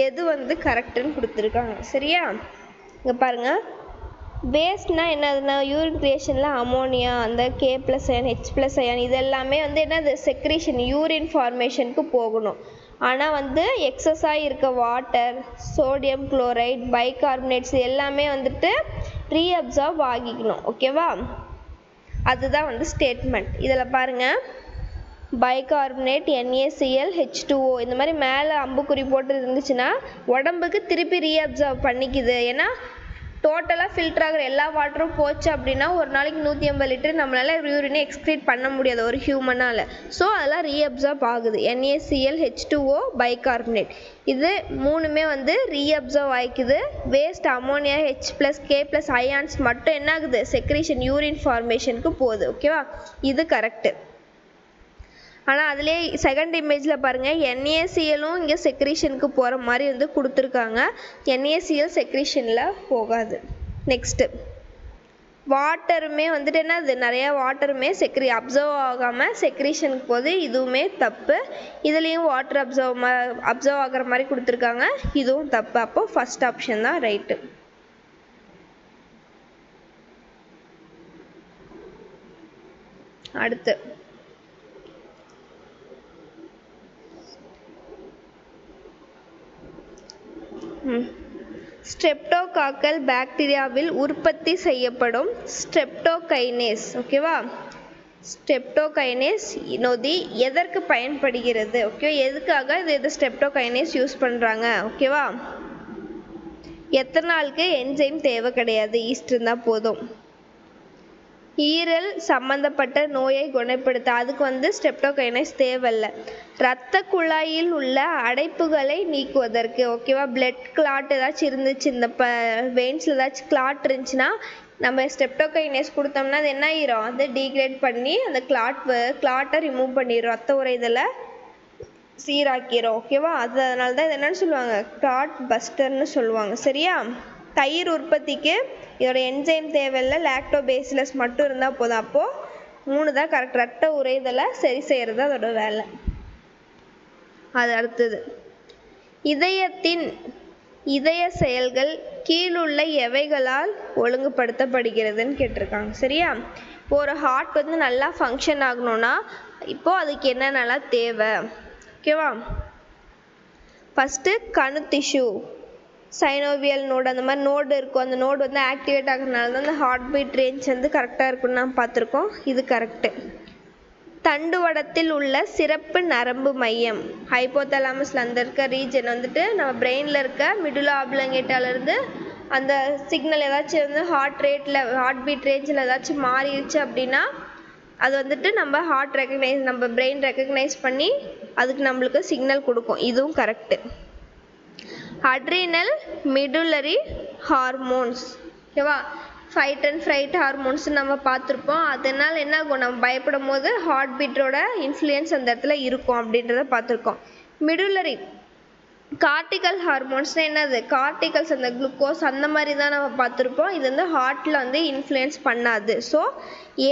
எது வந்து கரெக்டுன்னு கொடுத்துருக்காங்க. சரியா? இங்கே பாருங்கள், வேஸ்ட்னால் என்னதுன்னா யூரின் கிரியேஷனில் அமோனியா, அந்த K+ அயன், H+ அயன் இது எல்லாமே வந்து என்னது, செக்ரீஷன் யூரின் ஃபார்மேஷனுக்கு போகணும். ஆனால் வந்து எக்ஸஸாக இருக்க வாட்டர், சோடியம் குளோரைட், பைகார்பனேட்ஸ் எல்லாமே வந்துட்டு ரீஅப்சார்ப் ஆகிக்கணும். ஓகேவா? அதுதான் வந்து ஸ்டேட்மெண்ட். இதில் பாருங்கள், பைகார்பனேட், NaCl, H2O இந்த மாதிரி மேலே அம்புக்குறி போட்டு இருந்துச்சுன்னா உடம்புக்கு திருப்பி ரீஅப்சார்ப் பண்ணிக்குது. ஏன்னா டோட்டலாக ஃபில்டர் ஆகிற எல்லா வாட்டரும் போச்சு அப்படின்னா ஒரு நாளைக்கு 150 லிட்டர் நம்மளால யூரினை எக்ஸ்க்ரீட் பண்ண முடியாது ஒரு ஹியூமனால். ஸோ அதெல்லாம் ரீஅப்சார்ப் ஆகுது. NaCl, H2O, பைகார்பனேட் இது 3மே வந்து ரீஅப்சார்ப் ஆகிக்குது. Waste ammonia, H+, K+ ions மட்டும் என்ன ஆகுது, செக்ரீஷன் யூரின் ஃபார்மேஷனுக்கு போகுது. ஓகேவா? இது கரெக்டு. ஆனால் அதிலே செகண்ட் இமேஜில் பாருங்கள், NaClலும் இங்கே செக்ரீஷனுக்கு போகிற மாதிரி வந்து கொடுத்துருக்காங்க. NaCl செக்ரீஷனில் போகாது. நெக்ஸ்ட்டு வாட்டருமே வந்துட்டு என்னது, நிறையா வாட்டருமே அப்சர்வ் ஆகாமல் செக்ரீஷனுக்கு போகுது. இதுவுமே தப்பு. இதுலேயும் வாட்டர் அப்சர்வ் ஆகிற மாதிரி கொடுத்துருக்காங்க. இதுவும் தப்பு. அப்போது ஃபஸ்ட் ஆப்ஷன் தான் ரைட்டு. அடுத்து ஸ்ட்ரெப்டோகாக்கல் பாக்டீரியாவில் உற்பத்தி செய்யப்படும் ஸ்ட்ரெப்டோகைனேஸ். ஓகேவா? ஸ்ட்ரெப்டோகைனேஸ் நொதி எதற்கு பயன்படுகிறது? ஓகே, எதுக்காக இது ஸ்ட்ரெப்டோகைனேஸ் யூஸ் பண்ணுறாங்க? ஓகேவா? எத்தனாலுக்கு என்சைம் தேவை கிடையாது, ஈஸ்ட் இருந்தால் போதும். ஈரல் சம்பந்தப்பட்ட நோயை குணப்படுத்த அதுக்கு வந்து ஸ்ட்ரெப்டோகைனேஸ் தேவையில்லை. இரத்த குழாயில் உள்ள அடைப்புகளை நீக்குவதற்கு. ஓகேவா? பிளட் கிளாட் ஏதாச்சும் இருந்துச்சு, இந்த வெயின்ஸில் ஏதாச்சும் கிளாட் இருந்துச்சுன்னா நம்ம ஸ்ட்ரெப்டோகைனேஸ் கொடுத்தோம்னா அது என்ன ஆயிரும், அதை டீக்ரேட் பண்ணி அந்த கிளாட்டை ரிமூவ் பண்ணிடும், ரத்த உறைதலை சீராக்கிடும். ஓகேவா? அதனால தான் இது என்னன்னு சொல்லுவாங்க, கிளாட் பஸ்டர்னு சொல்லுவாங்க. சரியா? தயிர் உற்பத்திக்கு இதோட என்சைம் தேவையில்லை, லாக்டோபேசிலஸ் மட்டும் இருந்தால் போதும். அப்போது 3 தான் கரெக்ட். ரத்த உறைதலை சரி செய்கிறது அதோட வேலை. அது அடுத்தது, இதயத்தின் இதய செயல்கள் கீழுள்ள எவைகளால் ஒழுங்குபடுத்தப்படுகிறதுன்னு கேட்டிருக்காங்க. சரியா? இப்போ ஒரு ஹார்ட் வந்து நல்லா ஃபங்க்ஷன் ஆகணும்னா இப்போது அதுக்கு என்னென்னலாம் தேவை? ஓகேவா? ஃபஸ்ட்டு கணு டிஷ்யூ, சைனோவியல் நோடு, அந்த மாதிரி நோடு இருக்கும். அந்த நோடு வந்து ஆக்டிவேட் ஆகிறதுனால தான் அந்த ஹார்ட் பீட் ரேஞ்ச் வந்து கரெக்டாக இருக்குன்னு நம்ம பார்த்துருக்கோம். இது கரெக்டு. தண்டுவடத்தில் உள்ள சிறப்பு நரம்பு மையம், ஹைப்போதலாமஸில் அந்த இருக்க ரீஜன் வந்துட்டு நம்ம பிரெயினில் இருக்க மிடுலா ஆப்லங்கேட்டாலேருந்து அந்த சிக்னல் ஏதாச்சும் வந்து ஹார்ட் பீட் ரேஞ்சில் ஏதாச்சும் மாறிடுச்சு அப்படின்னா அது வந்துட்டு நம்ம பிரெயின் ரெக்கக்னைஸ் பண்ணி அதுக்கு நம்மளுக்கு சிக்னல் கொடுக்கும். இதுவும் கரெக்டு. அட்ரினல் மிடுலரி ஹார்மோன்ஸ், ஓகேவா? ஃபைட் அண்ட் ஃப்ரைட் ஹார்மோன்ஸ் நம்ம பார்த்துருப்போம். அதனால் என்ன ஆகும், நம்ம பயப்படும் போது ஹார்ட் பீட்டோட இன்ஃப்ளூயன்ஸ் அந்த இடத்துல இருக்கும் அப்படின்றத பார்த்துருக்கோம். மிடுலரி கார்டிகல் ஹார்மோன்ஸ்னால் என்னது? கார்டிகல்ஸ் அந்த குளுக்கோஸ் அந்த மாதிரி தான் நம்ம பார்த்துருப்போம். இது வந்து ஹார்ட்டில் வந்து இன்ஃப்ளூயன்ஸ் பண்ணாது. ஸோ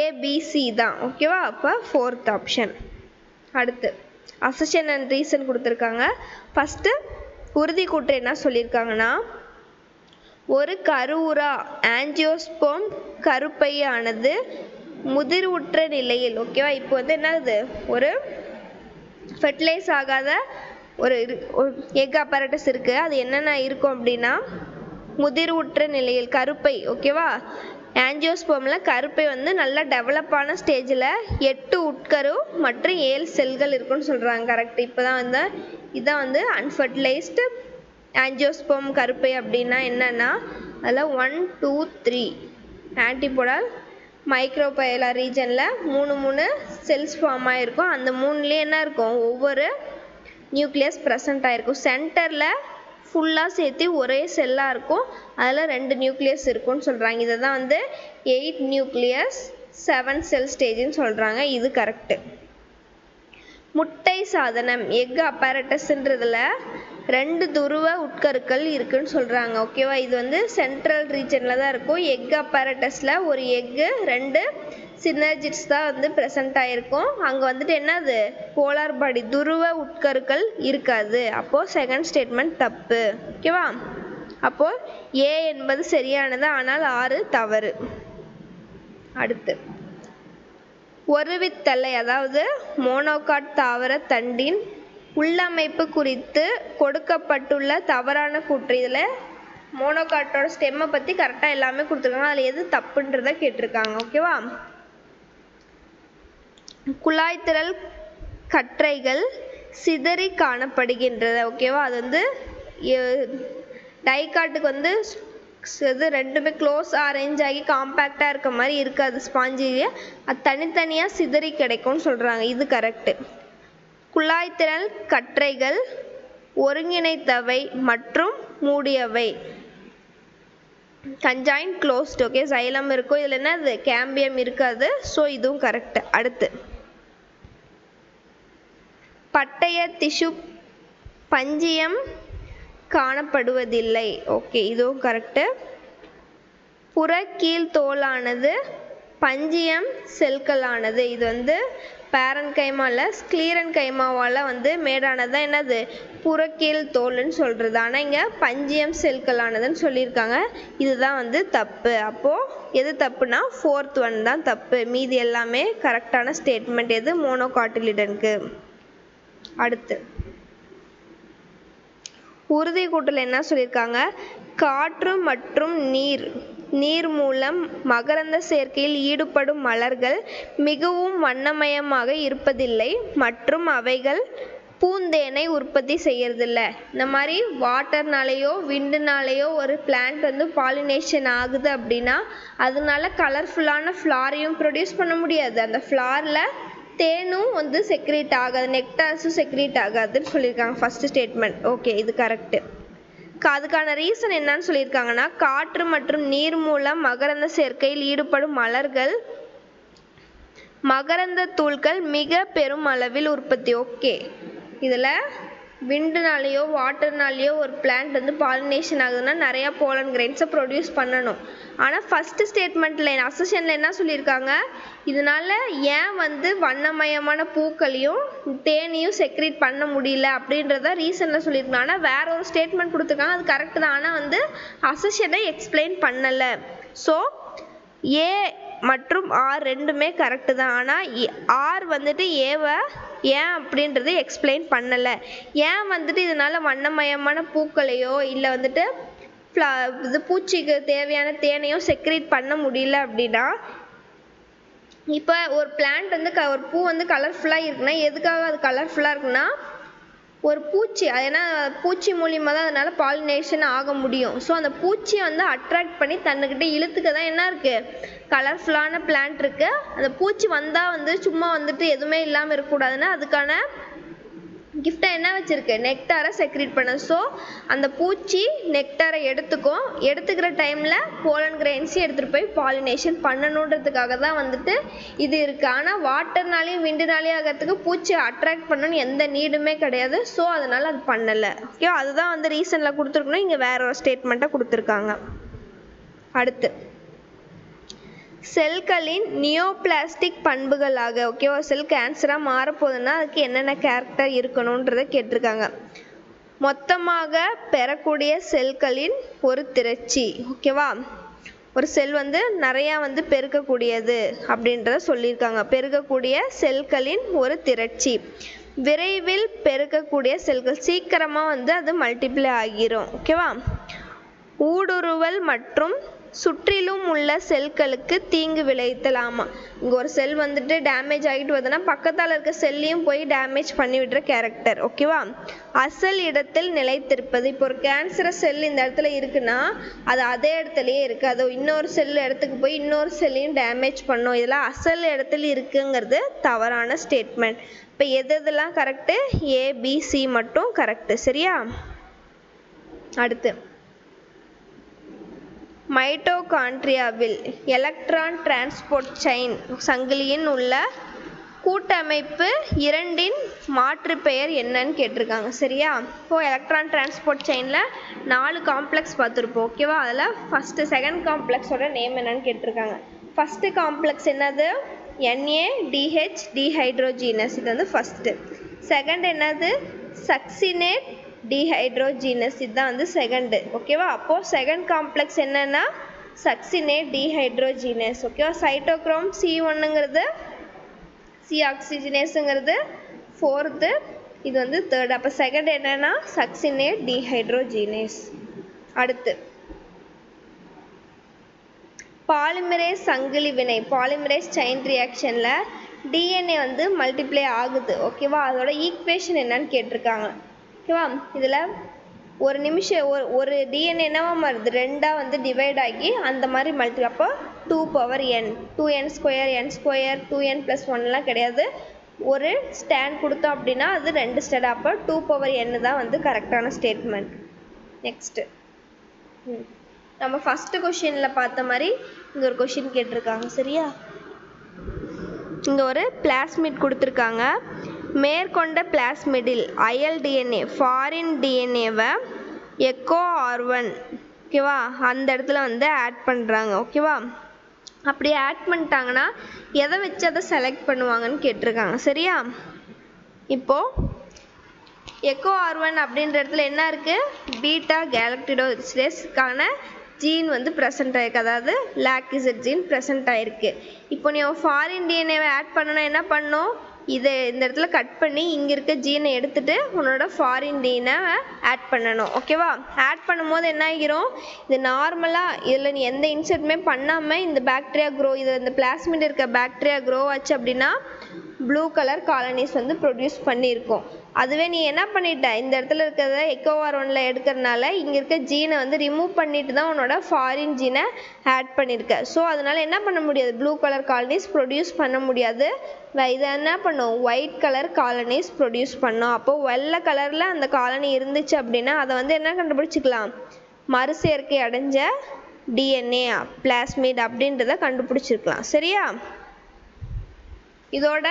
ஏபிசி தான். ஓகேவா? அப்போ 4th ஆப்ஷன். அடுத்து அசர்ஷன் அண்ட் ரீசன் கொடுத்துருக்காங்க. ஃபஸ்ட்டு உறுதி கூற்று என்ன சொல்லியிருக்காங்கன்னா, ஒரு கருவுறா ஆஞ்சியோஸ்போம் கருப்பையானது முதிர்வுற்ற நிலையில், ஓகேவா? இப்போ வந்து என்னது, ஒரு ஃபெர்டிலைஸ் ஆகாத ஒரு எக் அப்பரேட்டஸ் இருக்குது. அது என்னென்ன இருக்கும் அப்படின்னா முதிர்வுற்ற நிலையில் கருப்பை, ஓகேவா? ஆஞ்சியோஸ்போமில் கருப்பை வந்து நல்லா டெவலப்பான ஸ்டேஜில் 8 உட்கரு மற்றும் 7 செல்கள் இருக்குன்னு சொல்கிறாங்க. கரெக்ட். இப்போ தான் வந்து இதான் வந்து அன்ஃபர்டிலைஸ்டு ஆஞ்சியோஸ்போம் கருப்பை அப்படின்னா என்னென்னா அதில் 1, 2, 3 ஆன்டிபோடால் மைக்ரோபயலா ரீஜனில் 3 செல்ஸ் ஃபார்ம் ஆகிருக்கும். அந்த 3லேயே என்ன இருக்கும், ஒவ்வொரு நியூக்ளியஸ் ப்ரெசண்ட் ஆகிருக்கும். சென்டரில் ஃபுல்லாக சேர்த்து ஒரே செல்லாக இருக்கும். அதில் 2 நியூக்ளியஸ் இருக்குன்னு சொல்கிறாங்க. இதை தான் வந்து 8 நியூக்ளியஸ் 7 செல் ஸ்டேஜ்னு சொல்கிறாங்க. இது கரெக்டு. முட்டை சாதனம் எக் அப்பரேட்டஸ்ன்றதுல 2 துருவ உட்கருக்கள் இருக்குன்னு சொல்கிறாங்க. ஓகேவா? இது வந்து சென்ட்ரல் ரீஜனில் தான் இருக்கும். எக் அப்பரேட்டஸில் ஒரு எக்கு 2 சினர்ஜிட்ஸ் தான் வந்து ப்ரெசண்ட் ஆகிருக்கும். அங்கே வந்துட்டு என்னது, போலார் பாடி துருவ உட்கருக்கள் இருக்காது. அப்போது செகண்ட் ஸ்டேட்மெண்ட் தப்பு. ஓகேவா? அப்போது ஏ என்பது சரியானது, ஆனால் 6 தவறு. அடுத்து ஒருவித்தலை அதாவது மோனோகாட் தாவர தண்டின் உள்ளமைப்பு குறித்து கொடுக்கப்பட்டுள்ள தவறான கூற்று. இதில் மோனோகாட்டோட ஸ்டெம்மை பற்றி கரெக்டாக எல்லாமே கொடுத்துருக்காங்க. அதில் எது தப்புன்றதை கேட்டிருக்காங்க. ஓகேவா? குழாய்த்திரள் கற்றைகள் சிதறி காணப்படுகின்றது. ஓகேவா? அது வந்து டைகாட்டுக்கு வந்து இது ரெண்டுமே க்ளோஸ் அரேஞ்ச் ஆகி காம்பேக்டாக இருக்க மாதிரி இருக்காது. ஸ்பாஞ்சிலியா அது தனித்தனியாக சிதறி கிடைக்கும்னு சொல்கிறாங்க. இது கரெக்டு. குழாய்த்திரள் கற்றைகள் ஒருங்கிணைத்தவை மற்றும் மூடியவை, கன்ஜாயின்ட் க்ளோஸ்ட். ஓகே, சைலம் இருக்கும். இதில் என்னது, கேம்பியம் இருக்காது. ஸோ இதுவும் கரெக்டு. அடுத்து பட்டய திசு பஞ்சியம் காணப்படுவதில்லை. ஓகே, இதுவும் கரெக்டு. புறக்கீழ் தோலானது பஞ்சியம் செல்களானது. இது வந்து பேரன் கைமாவில் ஸ்க்ளீரன் கைமாவால் வந்து மேடானதான் என்னது, புறக்கீழ் தோல்னு சொல்கிறது. ஆனால் இங்கே பஞ்சியம் செல்களானதுன்னு சொல்லியிருக்காங்க. இதுதான் வந்து தப்பு. அப்போது எது தப்புனா 4th one தான் தப்பு. மீதி எல்லாமே கரெக்டான ஸ்டேட்மெண்ட். எது, மோனோகாட்டிலிடனுக்கு. அடுத்து உறுதி கூட்டல் என்ன சொல்லியிருக்காங்க, காற்று மற்றும் நீர் மூலம் மகரந்த சேர்க்கையில் ஈடுபடும் மலர்கள் மிகவும் வண்ணமயமாக இருப்பதில்லை மற்றும் அவைகள் பூந்தேனை உற்பத்தி செய்யறதில்ல. இந்த மாதிரி வாட்டர்னாலேயோ விண்டுனாலேயோ ஒரு பிளான்ட் வந்து பாலினேஷன் ஆகுது அப்படின்னா அதனால கலர்ஃபுல்லான ஃப்ளாரையும் ப்ரொடியூஸ் பண்ண முடியாது. அந்த ஃப்ளாரில் தேனும் வந்து செக்ரேட் ஆகாது, நெக்டார்ஸும் செக்ரேட் ஆகாதுன்னு சொல்லியிருக்காங்க. First statement. ஓகே, இது கரெக்டு. அதுக்கான ரீசன் என்னன்னு சொல்லியிருக்காங்கன்னா, காற்று மற்றும் நீர் மூலம் மகரந்த சேர்க்கையில் ஈடுபடும் மலர்கள் மகரந்த தூள்கள் மிக பெரும் அளவில் உற்பத்தி. ஓகே, இதில் விண்டுனாலேயோ வாட்டர்னாலேயோ ஒரு பிளான்ட் வந்து பாலினேஷன் ஆகுதுன்னா நிறையா போலன் கிரெயின்ஸை ப்ரொடியூஸ் பண்ணணும். ஆனால் ஃபஸ்ட்டு ஸ்டேட்மெண்ட்டில் அசர்ஷனில் என்ன சொல்லியிருக்காங்க, இதனால ஏன் வந்து வண்ணமயமான பூக்களையும் தேனையும் செக்ரேட் பண்ண முடியல அப்படின்றத ரீசனில் சொல்லியிருக்காங்க. ஆனால் வேற ஒரு ஸ்டேட்மெண்ட் கொடுத்துருக்காங்க, அது கரெக்டு தான். ஆனால் வந்து அசர்ஷனை எக்ஸ்பிளைன் பண்ணலை. ஸோ ஏ மற்றும் ஆர் ரெண்டுமே கரெக்டு தான். ஆனால் ஆர் வந்துட்டு ஏவை ஏன் அப்படின்றது எக்ஸ்பிளைன் பண்ணலை. ஏன் வந்துட்டு இதனால வண்ணமயமான பூக்களையோ இல்லை வந்துட்டு இது பூச்சிக்கு தேவையான தேனையோ செக்ரேட் பண்ண முடியல அப்படின்னா, இப்போ ஒரு பிளான்ட் வந்து ஒரு பூ வந்து கலர்ஃபுல்லாக இருக்குன்னா எதுக்காக அது கலர்ஃபுல்லாக இருக்குன்னா ஒரு பூச்சி, ஏன்னா பூச்சி மூலியமாக தான் அதனால் பாலினேஷன் ஆக முடியும். ஸோ அந்த பூச்சியை வந்து அட்ராக்ட் பண்ணி தன்னுக்கிட்ட இழுத்துக்க தான் என்ன இருக்குது, கலர்ஃபுல்லான பிளான்ட் இருக்குது. அந்த பூச்சி வந்தால் வந்து சும்மா வந்துட்டு எதுவுமே இல்லாமல் இருக்கக்கூடாதுன்னு அதுக்கான கிஃப்டாக என்ன வச்சுருக்கு, நெக்டாரை செக்ரேட் பண்ண. ஸோ அந்த பூச்சி நெக்டாரை எடுத்துக்கிற டைமில் போலன் கிரெயின்ஸையும் எடுத்துகிட்டு போய் பாலினேஷன் பண்ணணுன்றதுக்காக தான் வந்துட்டு இது இருக்குது. ஆனால் வாட்டர்னாலையும் விண்டுனாலையும் ஆகிறதுக்கு பூச்சி அட்ராக்ட் பண்ணணும்னு எந்த நீடுமே கிடையாது. ஸோ அதனால் அது பண்ணலை. ஓகே, அதுதான் வந்து ரீசனில் கொடுத்துருக்கணும். இங்கே வேற ஒரு ஸ்டேட்மெண்ட்டை கொடுத்துருக்காங்க. அடுத்து செல்களின் நியோபிளாஸ்டிக் பண்புகளாக, ஓகேவா, செல் கேன்சராக மாறப்போகுதுன்னா அதுக்கு என்னென்ன கேரக்டர் இருக்கணுன்றதை கேட்டிருக்காங்க. மொத்தமாக பெறக்கூடிய செல்களின் ஒரு திரட்சி, ஓகேவா, ஒரு செல் வந்து நிறையா வந்து பெருக்கக்கூடியது அப்படின்றத சொல்லியிருக்காங்க. பெருக்கக்கூடிய செல்களின் ஒரு திரட்சி, விரைவில் பெருக்கக்கூடிய செல்கள், சீக்கிரமாக வந்து அது மல்டிப்ளை ஆகிரும். ஓகேவா, ஊடுருவல் மற்றும் சுற்றிலும் உள்ள செல்களுக்கு தீங்கு விளைவித்தலாமா. இங்கே ஒரு செல் வந்துட்டு டேமேஜ் ஆகிட்டு வருதுன்னா பக்கத்தால் இருக்க செல்லையும் போய் டேமேஜ் பண்ணி விடுற கேரக்டர். ஓகேவா, அசல் இடத்தில் நிலைத்திருப்பது. இப்போ ஒரு கேன்சரஸ் செல் இந்த இடத்துல இருக்குன்னா அது அதே இடத்துலையே இருக்குது, அது இன்னொரு செல் இடத்துக்கு போய் இன்னொரு செல்லையும் டேமேஜ் பண்ணும். இதெல்லாம் அசல் இடத்துல இருக்குங்கிறது தவறான ஸ்டேட்மெண்ட். இப்போ எதெல்லாம் கரெக்டு, ஏபிசி மட்டும் கரெக்டு. சரியா, அடுத்து மைட்டோகாண்ட்ரியாவில் எலக்ட்ரான் டிரான்ஸ்போர்ட் செயின் சங்கிலியின் உள்ள கூட்டமைப்பு இரண்டின் மாற்று பெயர் என்னன்னு கேட்டிருக்காங்க. சரியா, இப்போ எலக்ட்ரான் டிரான்ஸ்போர்ட் செயினில் 4 காம்ப்ளெக்ஸ் பார்த்துருப்போம். ஓகேவா, அதில் ஃபஸ்ட்டு செகண்ட் காம்ப்ளெக்ஸோட நேம் என்னன்னு கேட்டிருக்காங்க. ஃபஸ்ட்டு காம்ப்ளெக்ஸ் என்னது, NADH டிஹைட்ரோஜீனஸ், இது வந்து ஃபஸ்ட்டு. செகண்ட் என்னது, சக்சினேட் டிஹைட்ரோஜீனஸ், இதுதான் வந்து செகண்டு. ஓகேவா, அப்போது செகண்ட் காம்ப்ளெக்ஸ் என்னன்னா சக்சினேட் டிஹைட்ரோஜீனஸ். ஓகேவா, சைட்டோக்ரோம் C1ங்கிறது சி ஆக்சிஜனேஸுங்கிறது ஃபோர்த்து, இது வந்து தேர்டு. அப்போ செகண்ட் என்னன்னா சக்சினேட் டிஹைட்ரோஜீனஸ். அடுத்து பாலிமரேஸ் சங்கிலி வினை, பாலிமரேஸ் செயின் ரியாக்ஷனில் DNA வந்து மல்டிப்ளை ஆகுது. ஓகேவா, அதோட ஈக்குவேஷன் என்னன்னு கேட்டிருக்காங்க. ஓகேவா, இதில் ஒரு நிமிஷம் ஒரு DNA என்னவா மாறுது, ரெண்டாக வந்து டிவைட் ஆகி அந்த மாதிரி மல்டி, அப்போ 2n 2n square n square 2n+1லாம் கிடையாது. ஒரு ஸ்டாண்ட் கொடுத்தோம் அப்படின்னா அது 2 ஸ்டாண்ட், அப்போ 2n தான் வந்து கரெக்டான ஸ்டேட்மெண்ட். நெக்ஸ்ட்டு நம்ம ஃபஸ்ட்டு கொஷினில் பார்த்த மாதிரி இங்கே ஒரு கொஷின் கேட்டிருக்காங்க. சரியா, இங்கே ஒரு பிளாஸ்மிட் கொடுத்துருக்காங்க. மேற்கொண்ட பிளாஸ்மிடில் அயல் DNA ஃபாரின் DNAவை எக்கோ R1, ஓகேவா, அந்த இடத்துல வந்து ஆட் பண்ணுறாங்க. ஓகேவா, அப்படி ஆட் பண்ணிட்டாங்கன்னா எதை வச்சு அதை செலக்ட் பண்ணுவாங்கன்னு கேட்டிருக்காங்க. சரியா, இப்போது எக்கோ R1 அப்படின்ற இடத்துல என்ன இருக்குது, பீட்டா கேலக்டிடோசிடேஸ்க்கான ஜீன் வந்து ப்ரெசென்ட் ஆகிருக்கு, அதாவது லாக்இசட் ஜீன் ப்ரெசென்ட் ஆகிருக்கு. இப்போ நீ ஃபாரின் DNAவை ஆட் பண்ணனா என்ன பண்ணும், இதை இந்த இடத்துல கட் பண்ணி இங்கே இருக்க ஜீனை எடுத்துகிட்டு உன்னோட ஃபாரின் DNA ஆட் பண்ணணும். ஓகேவா, ஆட் பண்ணும்போது என்ன ஆகிரும், இது நார்மலாக இதில் நீ எந்த இன்சர்ட்டுமே பண்ணாமல் இந்த பாக்டீரியா இதில் இந்த பிளாஸ்மிட் இருக்க பாக்டீரியா ஆச்சு அப்படின்னா ப்ளூ கலர் காலனிஸ் வந்து ப்ரொடியூஸ் பண்ணியிருக்கோம். அதுவே நீ என்ன பண்ணிட்ட, இந்த இடத்துல இருக்கிறத எக்கோ R1 எடுக்கிறதுனால இங்கே இருக்க ஜீனை வந்து ரிமூவ் பண்ணிட்டு தான் உன்னோட ஃபாரின் ஜீனை ஆட் பண்ணியிருக்க. ஸோ அதனால் என்ன பண்ண முடியாது, ப்ளூ கலர் காலனிஸ் ப்ரொடியூஸ் பண்ண முடியாது. இதை என்ன பண்ணும், ஒயிட் கலர் காலனிஸ் ப்ரொடியூஸ் பண்ணோம். அப்போது வெள்ளை கலரில் அந்த காலனி இருந்துச்சு அப்படின்னா அதை வந்து என்ன கண்டுபிடிச்சிக்கலாம், மறுசேர்க்கை அடைஞ்ச DNA பிளாஸ்மிட் அப்படின்றத கண்டுபிடிச்சிருக்கலாம். சரியா, இதோட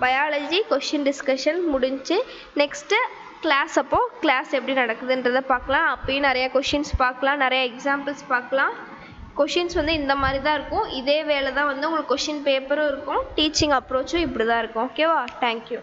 பயாலஜி கொஷின் டிஸ்கஷன் முடிஞ்சு. நெக்ஸ்ட்டு கிளாஸ் அப்போ கிளாஸ் எப்படி நடக்குதுன்றதை பார்க்கலாம். அப்பயும் நிறைய கொஷின்ஸ் பார்க்கலாம், நிறைய எக்ஸாம்பிள்ஸ் பார்க்கலாம். கொஷின்ஸ் வந்து இந்த மாதிரி தான் இருக்கும். இதே வேலை தான் வந்து உங்களுக்கு கொஷின் பேப்பரும் இருக்கும். டீச்சிங் அப்ரோச்சும் இப்படி தான் இருக்கும். ஓகேவா? தேங்க்யூ.